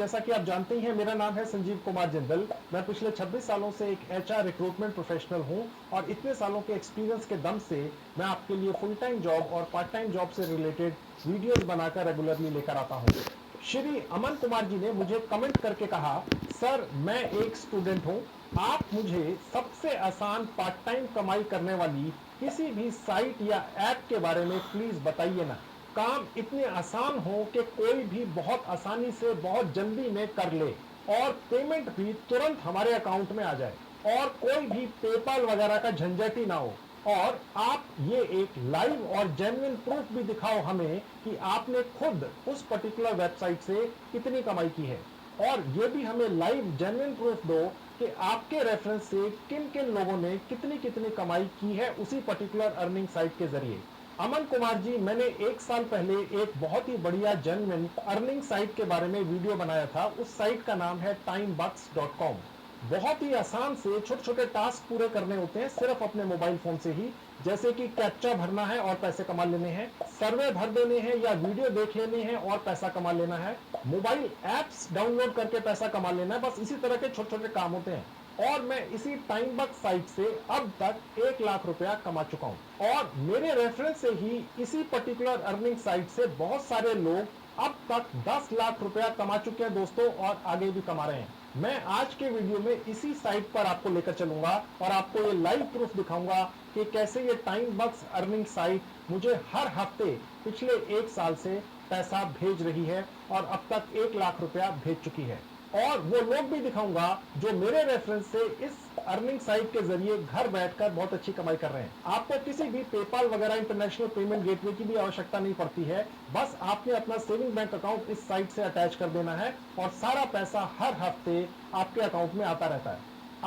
जैसा कि आप जानते ही हैं, मेरा नाम है संजीव कुमार जिंदल। मैं पिछले 26 सालों से एक एचआर रिक्रूटमेंट प्रोफेशनल हूं और इतने सालों के एक्सपीरियंस के दम से मैं आपके लिए फुल टाइम जॉब और पार्ट टाइम जॉब से रिलेटेड वीडियोस बनाकर रेगुलरली लेकर आता हूं। श्री अमन कुमार जी ने मुझे कमेंट करके कहा, सर मैं एक स्टूडेंट हूं, आप मुझे सबसे आसान पार्ट टाइम कमाई करने वाली किसी भी साइट या ऐप के बारे में प्लीज बताइए ना। काम इतने आसान हो कि कोई भी बहुत आसानी से बहुत जल्दी में कर ले और पेमेंट भी तुरंत हमारे अकाउंट में आ जाए और कोई भी पेपाल वगैरह का झंझट ही ना हो। और आप ये एक लाइव और जेन्युइन प्रूफ भी दिखाओ हमें कि आपने खुद उस पर्टिकुलर वेबसाइट से कितनी कमाई की है, और ये भी हमें लाइव जेन्युइन प्रूफ दो कि आपके रेफरेंस से किन किन लोगों ने कितनी कितनी कमाई की है उसी पर्टिकुलर अर्निंग साइट के जरिए। अमन कुमार जी, मैंने एक साल पहले एक बहुत ही बढ़िया जेन्युइन अर्निंग साइट के बारे में वीडियो बनाया था। उस साइट का नाम है timebucks.com। बहुत ही आसान से छोटे छोटे टास्क पूरे करने होते हैं सिर्फ अपने मोबाइल फोन से ही, जैसे कि कैप्चा भरना है और पैसे कमा लेने हैं, सर्वे भर देने हैं या वीडियो देख लेने हैं और पैसा कमा लेना है, मोबाइल एप्स डाउनलोड करके पैसा कमा लेना है। बस इसी तरह के छोटे छोटे काम होते हैं और मैं इसी टाइमबक्स साइट से अब तक 1 लाख रुपया कमा चुका हूं और मेरे रेफरेंस से ही इसी पर्टिकुलर अर्निंग साइट से बहुत सारे लोग अब तक 10 लाख रुपया कमा चुके हैं दोस्तों, और आगे भी कमा रहे हैं। मैं आज के वीडियो में इसी साइट पर आपको लेकर चलूंगा और आपको ये लाइव प्रूफ दिखाऊंगा कि कैसे ये टाइमबक्स अर्निंग साइट मुझे हर हफ्ते पिछले 1 साल से पैसा भेज रही है और अब तक 1 लाख रुपया भेज चुकी है। और वो लोग भी दिखाऊंगा जो मेरे रेफरेंस से इस अर्निंग साइट के जरिए घर बैठकर बहुत अच्छी कमाई कर रहे हैं। आपको किसी भी पेपाल वगैरह इंटरनेशनल पेमेंट गेटवे की भी आवश्यकता नहीं पड़ती है। बस आपने अपना सेविंग बैंक अकाउंट इस साइट से अटैच कर देना है और सारा पैसा हर हफ्ते आपके अकाउंट में आता रहता है।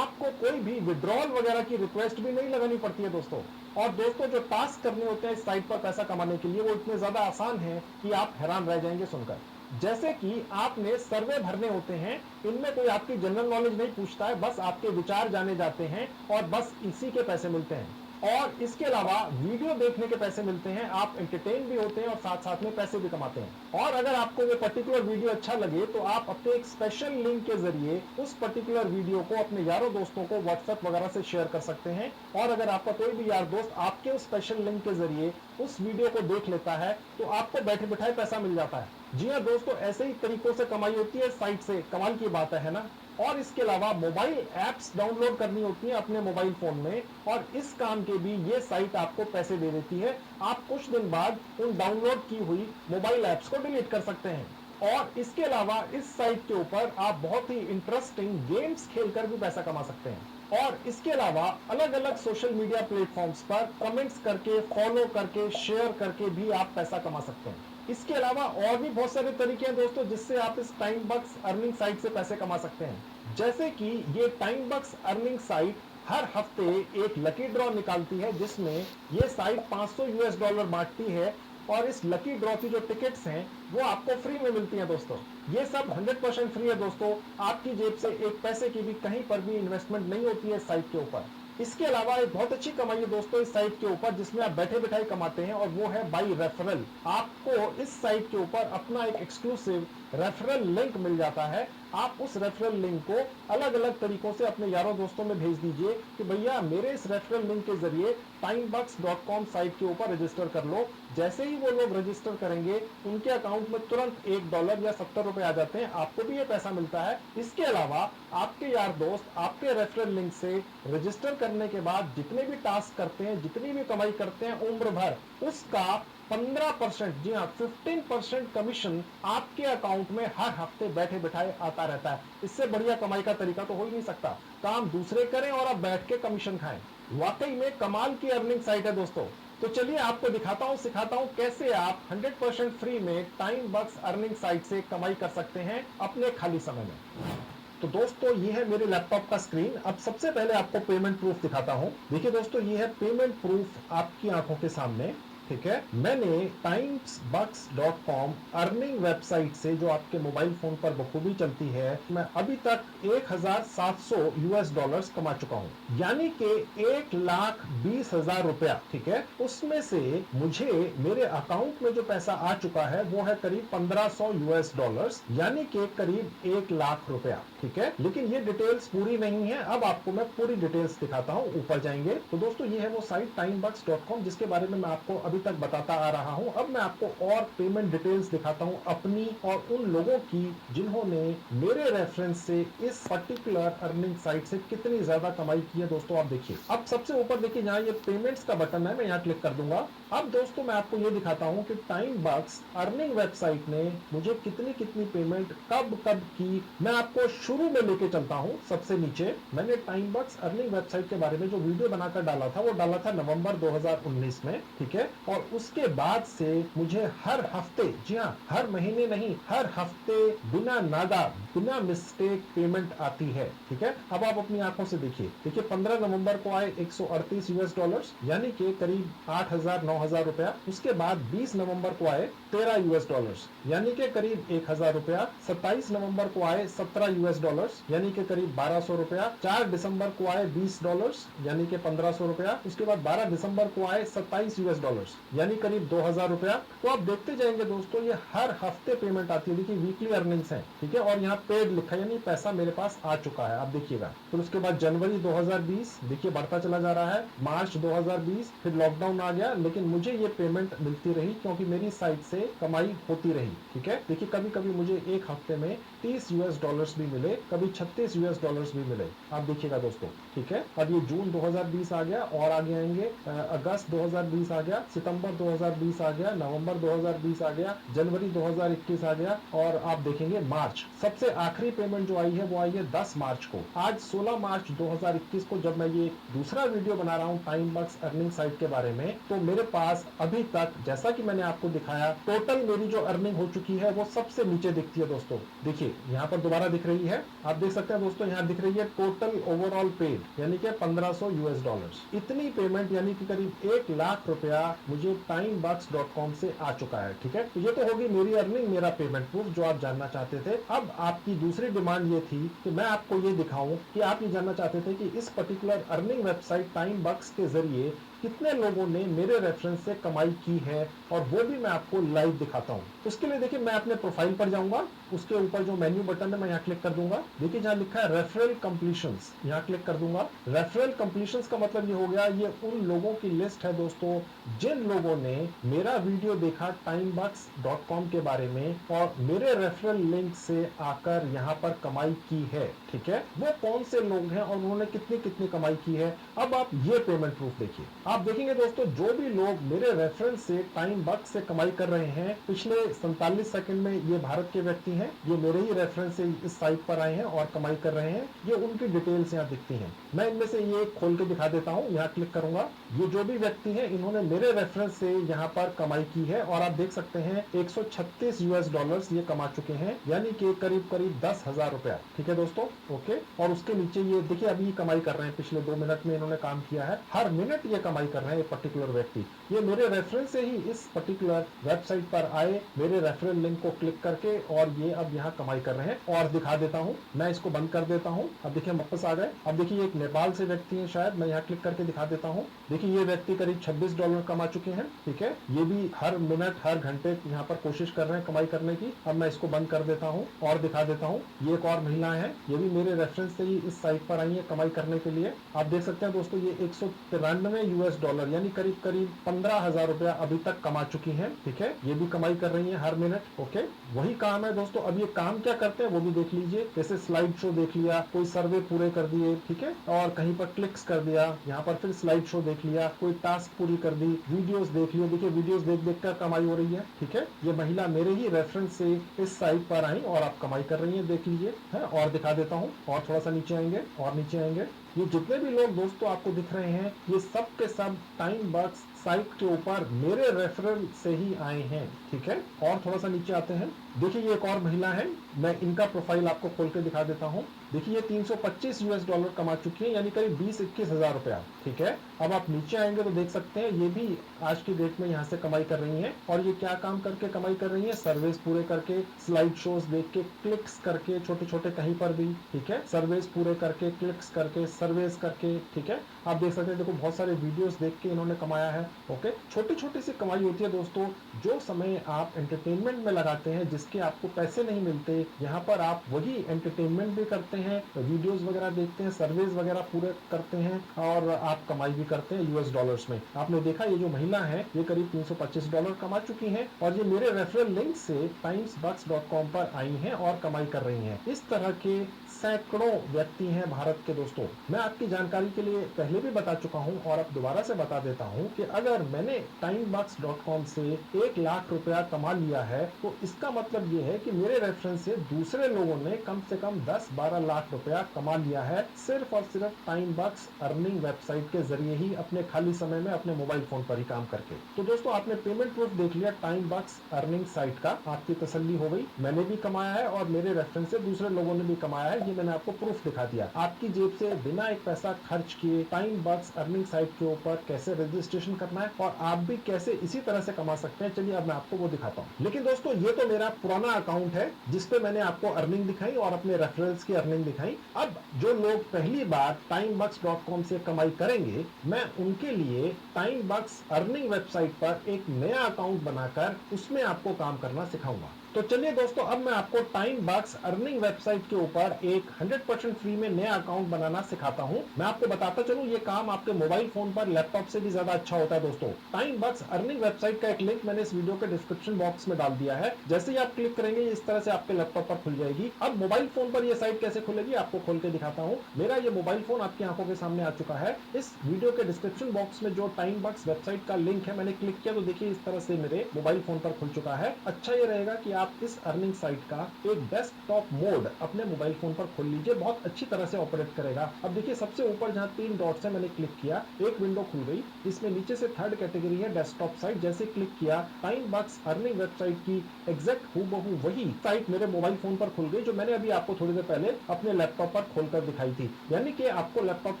आपको कोई भी विड्रॉल वगैरह की रिक्वेस्ट भी नहीं लगानी पड़ती है दोस्तों। और दोस्तों, जो टास्क करने होते हैं इस साइट पर पैसा कमाने के लिए, वो इतने ज्यादा आसान है कि आप हैरान रह जाएंगे सुनकर। जैसे कि आपने सर्वे भरने होते हैं, इनमें कोई आपकी जनरल नॉलेज नहीं पूछता है, बस आपके विचार जाने जाते हैं और बस इसी के पैसे मिलते हैं। और इसके अलावा वीडियो देखने के पैसे मिलते हैं, आप एंटरटेन भी होते हैं और साथ साथ में पैसे भी कमाते हैं। और अगर आपको वो पर्टिकुलर वीडियो अच्छा लगे तो आप अपने एक स्पेशल लिंक के जरिए उस पर्टिकुलर वीडियो को अपने यारों दोस्तों को व्हाट्सएप वगैरह से शेयर कर सकते हैं। और अगर आपका कोई भी यार दोस्त आपके उस स्पेशल लिंक के जरिए उस वीडियो को देख लेता है तो आपको बैठे बिठाए पैसा मिल जाता है। जी हाँ दोस्तों, ऐसे ही तरीकों से कमाई होती है साइट से, कमाल की बात है ना। और इसके अलावा मोबाइल एप्स डाउनलोड करनी होती है अपने मोबाइल फोन में, और इस काम के भी ये साइट आपको पैसे दे देती है। आप कुछ दिन बाद उन डाउनलोड की हुई मोबाइल एप्स को डिलीट कर सकते हैं। और इसके अलावा इस साइट के ऊपर आप बहुत ही इंटरेस्टिंग गेम्स खेलकर भी पैसा कमा सकते हैं। और इसके अलावा अलग अलग सोशल मीडिया प्लेटफॉर्म्स पर कमेंट्स करके, फॉलो करके, शेयर करके भी आप पैसा कमा सकते हैं। इसके अलावा और भी बहुत सारे तरीके हैं दोस्तों जिससे आप इस टाइमबक्स अर्निंग साइट से पैसे कमा सकते हैं। जैसे कि ये टाइमबक्स अर्निंग साइट हर हफ्ते एक लकी ड्रॉ निकालती है, जिसमें ये साइट $500 बांटती है और इस लकी ड्रॉ की जो टिकट्स हैं वो आपको फ्री में मिलती हैं दोस्तों। ये सब 100% फ्री है दोस्तों, आपकी जेब से एक पैसे की भी कहीं पर भी इन्वेस्टमेंट नहीं होती है इस साइट के ऊपर। इसके अलावा एक बहुत अच्छी कमाई है दोस्तों इस साइट के ऊपर जिसमें आप बैठे बिठाए कमाते हैं, और वो है बाई रेफरल। आपको इस साइट के ऊपर अपना एक एक्सक्लूसिव रेफरल लिंक मिल जाता है। आप उस रेफरल लिंक को अलग अलग तरीकों से अपने यारों दोस्तों में भेज दीजिए कि भैया मेरे इस रेफरल लिंक के जरिए timebucks.com साइट के ऊपर रजिस्टर कर लो। जैसे ही वो लोग रजिस्टर करेंगे उनके अकाउंट में तुरंत $1 या ₹70 आ जाते हैं, आपको भी ये पैसा मिलता है। इसके अलावा आपके यार दोस्त आपके रेफरल लिंक से रजिस्टर करने के बाद जितने भी टास्क करते हैं, जितनी भी कमाई करते हैं उम्र भर, उसका 15%, जी हाँ 15% कमीशन आपके अकाउंट में हर हफ्ते बैठे बिठाए आता रहता है। इससे बढ़िया कमाई का तरीका तो हो ही नहीं सकता। काम दूसरे करें और आप बैठ के कमीशन खाएं। वाकई में कमाल की अर्निंग साइट है दोस्तों। तो चलिए आपको दिखाता हूं, सिखाता हूं कैसे आप 100% फ्री में टाइमबक्स अर्निंग साइट से कमाई कर सकते हैं अपने खाली समय में। तो दोस्तों, ये है मेरे लैपटॉप का स्क्रीन। अब सबसे पहले आपको पेमेंट प्रूफ दिखाता हूं। देखिए दोस्तों, ये है पेमेंट प्रूफ आपकी आंखों के सामने। ठीक है, मैंने timesbucks.com अर्निंग वेबसाइट से, जो आपके मोबाइल फोन पर बखूबी चलती है, मैं अभी तक $1,700 कमा चुका हूं, यानी कि 1,20,000 रुपया। ठीक है, उसमें से मुझे मेरे अकाउंट में जो पैसा आ चुका है वो है करीब $1,500, यानी कि करीब 1,00,000 रुपया। ठीक है, लेकिन ये डिटेल्स पूरी नहीं है, अब आपको मैं पूरी डिटेल्स दिखाता हूं। ऊपर जाएंगे तो दोस्तों ये है वो साइट timesbucks.com जिसके बारे में मैं आपको अभी तक बताता आ रहा हूं। अब मैं आपको और पेमेंट डिटेल्स दिखाता हूं अपनी और उन लोगों की जिन्होंने मेरे रेफरेंस से इस पर्टिकुलर अर्निंग साइट से कितनी ज्यादा कमाई की है। दोस्तों आप देखिए, अब सबसे ऊपर देखिए जहां ये पेमेंट्स का बटन है, मैं यहाँ क्लिक कर दूंगा। अब दोस्तों मैं आपको ये दिखाता हूं कि टाइमबक्स अर्निंग वेबसाइट ने मुझे कितनी कितनी पेमेंट कब कब की। मैं आपको शुरू में लेके चलता हूं। सबसे नीचे मैंने टाइमबक्स अर्निंग वेबसाइट के बारे में जो वीडियो बनाकर डाला था वो डाला था नवंबर 2019 में। ठीक है, और उसके बाद से मुझे हर हफ्ते, जी हाँ हर महीने नहीं, हर हफ्ते बिना नागा, बिना मिस्टेक पेमेंट आती है। ठीक है, अब आप अपनी आंखों से देखिए। देखिए 15 नवंबर को आए $138, यानी कि करीब 8,000-9,000 रुपया। उसके बाद 20 नवंबर को आए $13, यानी कि करीब 1,000 रुपया। 27 नवंबर को आए $17, यानी कि करीब 1,200 रुपया। 4 दिसंबर को आए $20, यानी कि 1,500 रुपया। उसके बाद 12 दिसंबर को आए $27, यानी करीब 2,000 रुपया। तो आप देखते जाएंगे दोस्तों, ये हर हफ्ते पेमेंट आती है। देखिए वीकली अर्निंग्स है। ठीक है, और यहाँ पेड लिखा है, यानी पैसा मेरे पास आ चुका है, आप देखिएगा। फिर उसके बाद जनवरी 2020, देखिए बढ़ता चला जा रहा है। मार्च 2020, फिर लॉकडाउन आ गया, लेकिन मुझे ये पेमेंट मिलती रही क्योंकि मेरी साइट से कमाई होती रही। ठीक है, देखिए कभी कभी मुझे एक हफ्ते में $30 भी मिले, कभी $36 भी मिले, आप देखिएगा दोस्तों। ठीक है, अब ये जून 2020 आ गया और आगे आएंगे, अगस्त 2020 आ गया, सितंबर 2020 आ गया, नवंबर 2020 आ गया, जनवरी 2021 आ गया, और आप देखेंगे मार्च। सबसे आखिरी पेमेंट जो आई है वो आई है 10 मार्च को। आज 16 मार्च 2021 को जब मैं ये दूसरा वीडियो बना रहा हूँ टाइमबक्स अर्निंग साइट के बारे में, तो मेरे पास अभी तक, जैसा कि मैंने आपको दिखाया, टोटल मेरी जो अर्निंग हो चुकी है वो सबसे नीचे दिखती है दोस्तों। देखिए यहाँ पर दोबारा दिख रही है, आप देख सकते हैं दोस्तों, यहाँ दिख रही है टोटल ओवरऑल पेड, यानी कि $1,500। इतनी पेमेंट यानी कि करीब 1,00,000 रुपया मुझे timebukes.com से आ चुका है। ठीक है, तो ये तो होगी मेरी अर्निंग, मेरा पेमेंट प्रूफ जो आप जानना चाहते थे। अब आपकी दूसरी डिमांड ये थी कि मैं आपको ये दिखाऊं कि आप ये जानना चाहते थे कि इस पर्टिकुलर अर्निंग वेबसाइट टाइमबक्स के जरिए कितने लोगों ने मेरे रेफरेंस से कमाई की है, और वो भी मैं आपको लाइव दिखाता हूं। उसके लिए देखिए मैं अपने प्रोफाइल पर जाऊंगा, उसके ऊपर जो मेन्यू बटन है मैं यहाँ क्लिक कर दूंगा। देखिए जहां लिखा है रेफरल कंप्लीशंस, यहाँ क्लिक कर दूंगा। रेफरल कंप्लीशंस का मतलब ये हो गया, ये उन लोगों की लिस्ट है दोस्तों जिन लोगों ने मेरा वीडियो देखा timebukes.com के बारे में और मेरे रेफरल लिंक से आकर यहाँ पर कमाई की है। ठीक है, वो कौन से लोग हैं और उन्होंने कितनी कितनी कमाई की है। अब आप ये पेमेंट प्रूफ देखिए, आप देखेंगे दोस्तों जो भी लोग मेरे रेफरेंस से टाइमबक्स से कमाई कर रहे हैं पिछले 47 सेकंड में, ये भारत के व्यक्ति हैं, ये मेरे ही रेफरेंस से इस साइट पर आए हैं और कमाई कर रहे हैं। ये उनकी डिटेल्स यहाँ दिखती हैं। मैं इनमें से ये खोल के दिखा देता हूँ, यहाँ क्लिक करूंगा। ये जो भी व्यक्ति हैं इन्होंने मेरे रेफरेंस से यहाँ पर कमाई की है, और आप देख सकते हैं $136 ये कमा चुके हैं, यानी कि करीब करीब 10,000 रुपया। ठीक है दोस्तों, ओके। और उसके नीचे ये देखिए अभी कमाई कर रहे हैं, पिछले 2 मिनट में इन्होंने काम किया है, हर मिनट ये कमाई कर रहे हैं। पर्टिकुलर व्यक्ति ये मेरे रेफरेंस से ही इस पर्टिकुलर वेबसाइट पर आए, मेरे रेफरल लिंक को क्लिक करके, और ये अब यहाँ कमाई कर रहे हैं। और दिखा देता हूँ, मैं इसको बंद कर देता हूँ। अब देखिए वापस आ गए। अब देखिए एक नेपाल से व्यक्ति है, शायद मैं यहाँ क्लिक करके दिखा देता हूँ। देखिए ये व्यक्ति करीब $26 कमा चुके हैं। ठीक है, ये भी हर मिनट हर घंटे यहाँ पर कोशिश कर रहे हैं कमाई करने की। अब मैं इसको बंद कर देता हूँ और दिखा देता हूँ। ये एक और महिला है, ये भी मेरे रेफरेंस से ही इस साइट पर आई है कमाई करने के लिए। आप देख सकते हैं दोस्तों ये $193 यानी करीब करीब 15,000 रुपया अभी तक कमा चुकी हैं। ठीक है, ये भी कमाई कर रही है हर मिनट। ओके, वही काम है दोस्तों। अब ये काम क्या करते हैं वो भी देख लीजिए। जैसे स्लाइड शो देख लिया, कोई सर्वे पूरे कर दिए, ठीक है, और कहीं पर क्लिक्स कर दिया, यहाँ पर फिर स्लाइड शो देख लिया, कोई टास्क पूरी कर दी, वीडियोस देख लिया। देखिए वीडियोस देख देख कर कमाई हो रही है। ठीक है, ये महिला मेरे ही रेफरेंस से इस साइट पर आई और आप कमाई कर रही है, देख लीजिए है। और दिखा देता हूँ, और थोड़ा सा नीचे आएंगे और नीचे आएंगे। ये जितने भी लोग दोस्तों आपको दिख रहे हैं, ये सब के सब टाइमबक्स साइट के ऊपर मेरे रेफरल से ही आए हैं, ठीक है। और थोड़ा सा नीचे आते हैं, देखिए ये एक और महिला है, मैं इनका प्रोफाइल आपको खोल के दिखा देता हूँ। देखिए ये $325 कमा चुकी है, यानी करीब 20-21 हजार रुपया, ठीक है। अब आप नीचे आएंगे तो देख सकते हैं ये भी आज की डेट में यहाँ से कमाई कर रही हैं। और ये क्या काम करके कमाई कर रही है? सर्वेस पूरे करके, स्लाइड शोज देख के, क्लिक्स करके, छोटे छोटे कहीं पर भी, ठीक है, सर्वेस पूरे करके, क्लिक्स करके, सर्वेस करके, ठीक है। आप देख सकते हैं, देखो बहुत सारे वीडियोस देख के इन्होंने कमाया है। ओके, छोटी छोटी सी कमाई होती है दोस्तों। जो समय आप एंटरटेनमेंट में लगाते हैं, जिसके आपको पैसे नहीं मिलते, यहाँ पर आप वही एंटरटेनमेंट भी करते हैं, वीडियोस वगैरह देखते हैं, सर्वेस वगैरह पूरे करते हैं और आप कमाई भी करते हैं यूएस डॉलर्स में। आपने देखा ये जो महिला है ये करीब $325 कमा चुकी हैं और ये मेरे रेफरल लिंक से timesbucks.com पर आई हैं और कमाई कर रही हैं। इस तरह के सैकड़ों व्यक्ति हैं भारत के दोस्तों। मैं आपकी जानकारी के लिए पहले भी बता चुका हूं और अब दोबारा से बता देता हूं कि अगर मैंने timesbucks.com से 1 लाख रुपया कमा लिया है तो इसका मतलब ये है कि मेरे रेफरेंस से दूसरे लोगों ने कम से कम 10-12 लाख रुपया कमा लिया है, सिर्फ और सिर्फ टाइमबक्स अर्निंग वेबसाइट के जरिए ही, अपने खाली समय में अपने मोबाइल फोन पर ही काम करके। तो दोस्तों आपने पेमेंट प्रूफ देख लिया टाइमबक्स अर्निंग साइट का, आपकी तसल्ली हो गई। मैंने भी कमाया है और मेरे रेफरेंस से दूसरे लोगों ने भी कमाया है, ये मैंने आपको प्रूफ दिखा दिया। आपकी जेब से बिना एक पैसा खर्च किए टाइमबक्स अर्निंग साइट के ऊपर कैसे रजिस्ट्रेशन करना है और आप भी कैसे इसी तरह से कमा सकते हैं, चलिए अब मैं आपको वो दिखाता हूँ। लेकिन दोस्तों ये तो मेरा पुराना अकाउंट है जिसपे मैंने आपको अर्निंग दिखाई और अपने रेफरल्स की अर्निंग दिखाई। अब जो लोग पहली बार timebux.com से कमाई करेंगे, मैं उनके लिए टाइमबक्स अर्निंग वेबसाइट पर एक नया अकाउंट बनाकर उसमें आपको काम करना सिखाऊंगा। तो चलिए दोस्तों अब मैं आपको टाइमबक्स अर्निंग वेबसाइट के ऊपर एक 100% फ्री में नया अकाउंट बनाना सिखाता हूं। मैं आपको बताता चलूं ये काम आपके मोबाइल फोन पर, लैपटॉप से भी ज्यादा अच्छा होता है दोस्तों। टाइमबक्स अर्निंग वेबसाइट का एक लिंक मैंने इस वीडियो के डिस्क्रिप्शन बॉक्स में डाल दिया है। जैसे ही आप क्लिक करेंगे इस तरह से आपके लैपटॉप पर खुल जाएगी। अब मोबाइल फोन पर यह साइट कैसे खुलेगी आपको खोल के दिखाता हूँ। मेरा ये मोबाइल फोन आपकी आंखों के सामने आ चुका है। इस वीडियो के डिस्क्रिप्शन बॉक्स में जो टाइमबक्स वेबसाइट का लिंक है मैंने क्लिक किया तो देखिए इस तरह से मेरे मोबाइल फोन पर खुल चुका है। अच्छा ये रहेगा कि आप इस अर्निंग साइट का एक डेस्कटॉप मोड अपने मोबाइल फोन पर खोल लीजिए, बहुत अच्छी तरह से ऑपरेट करेगा। अब देखिए सबसे ऊपर जहां 3 डॉट्स है मैंने क्लिक किया, एक विंडो खुल गई। इसमें नीचे से थर्ड कैटेगरी है डेस्कटॉप साइट। जैसे क्लिक किया टाइमबक्स अर्निंग वेबसाइट की एग्जैक्ट हूबहू वही साइट मेरे मोबाइल फोन पर खुल गई जो मैंने अभी आपको थोड़ी देर पहले अपने लैपटॉप पर खोलकर दिखाई थी। यानी कि आपको लैपटॉप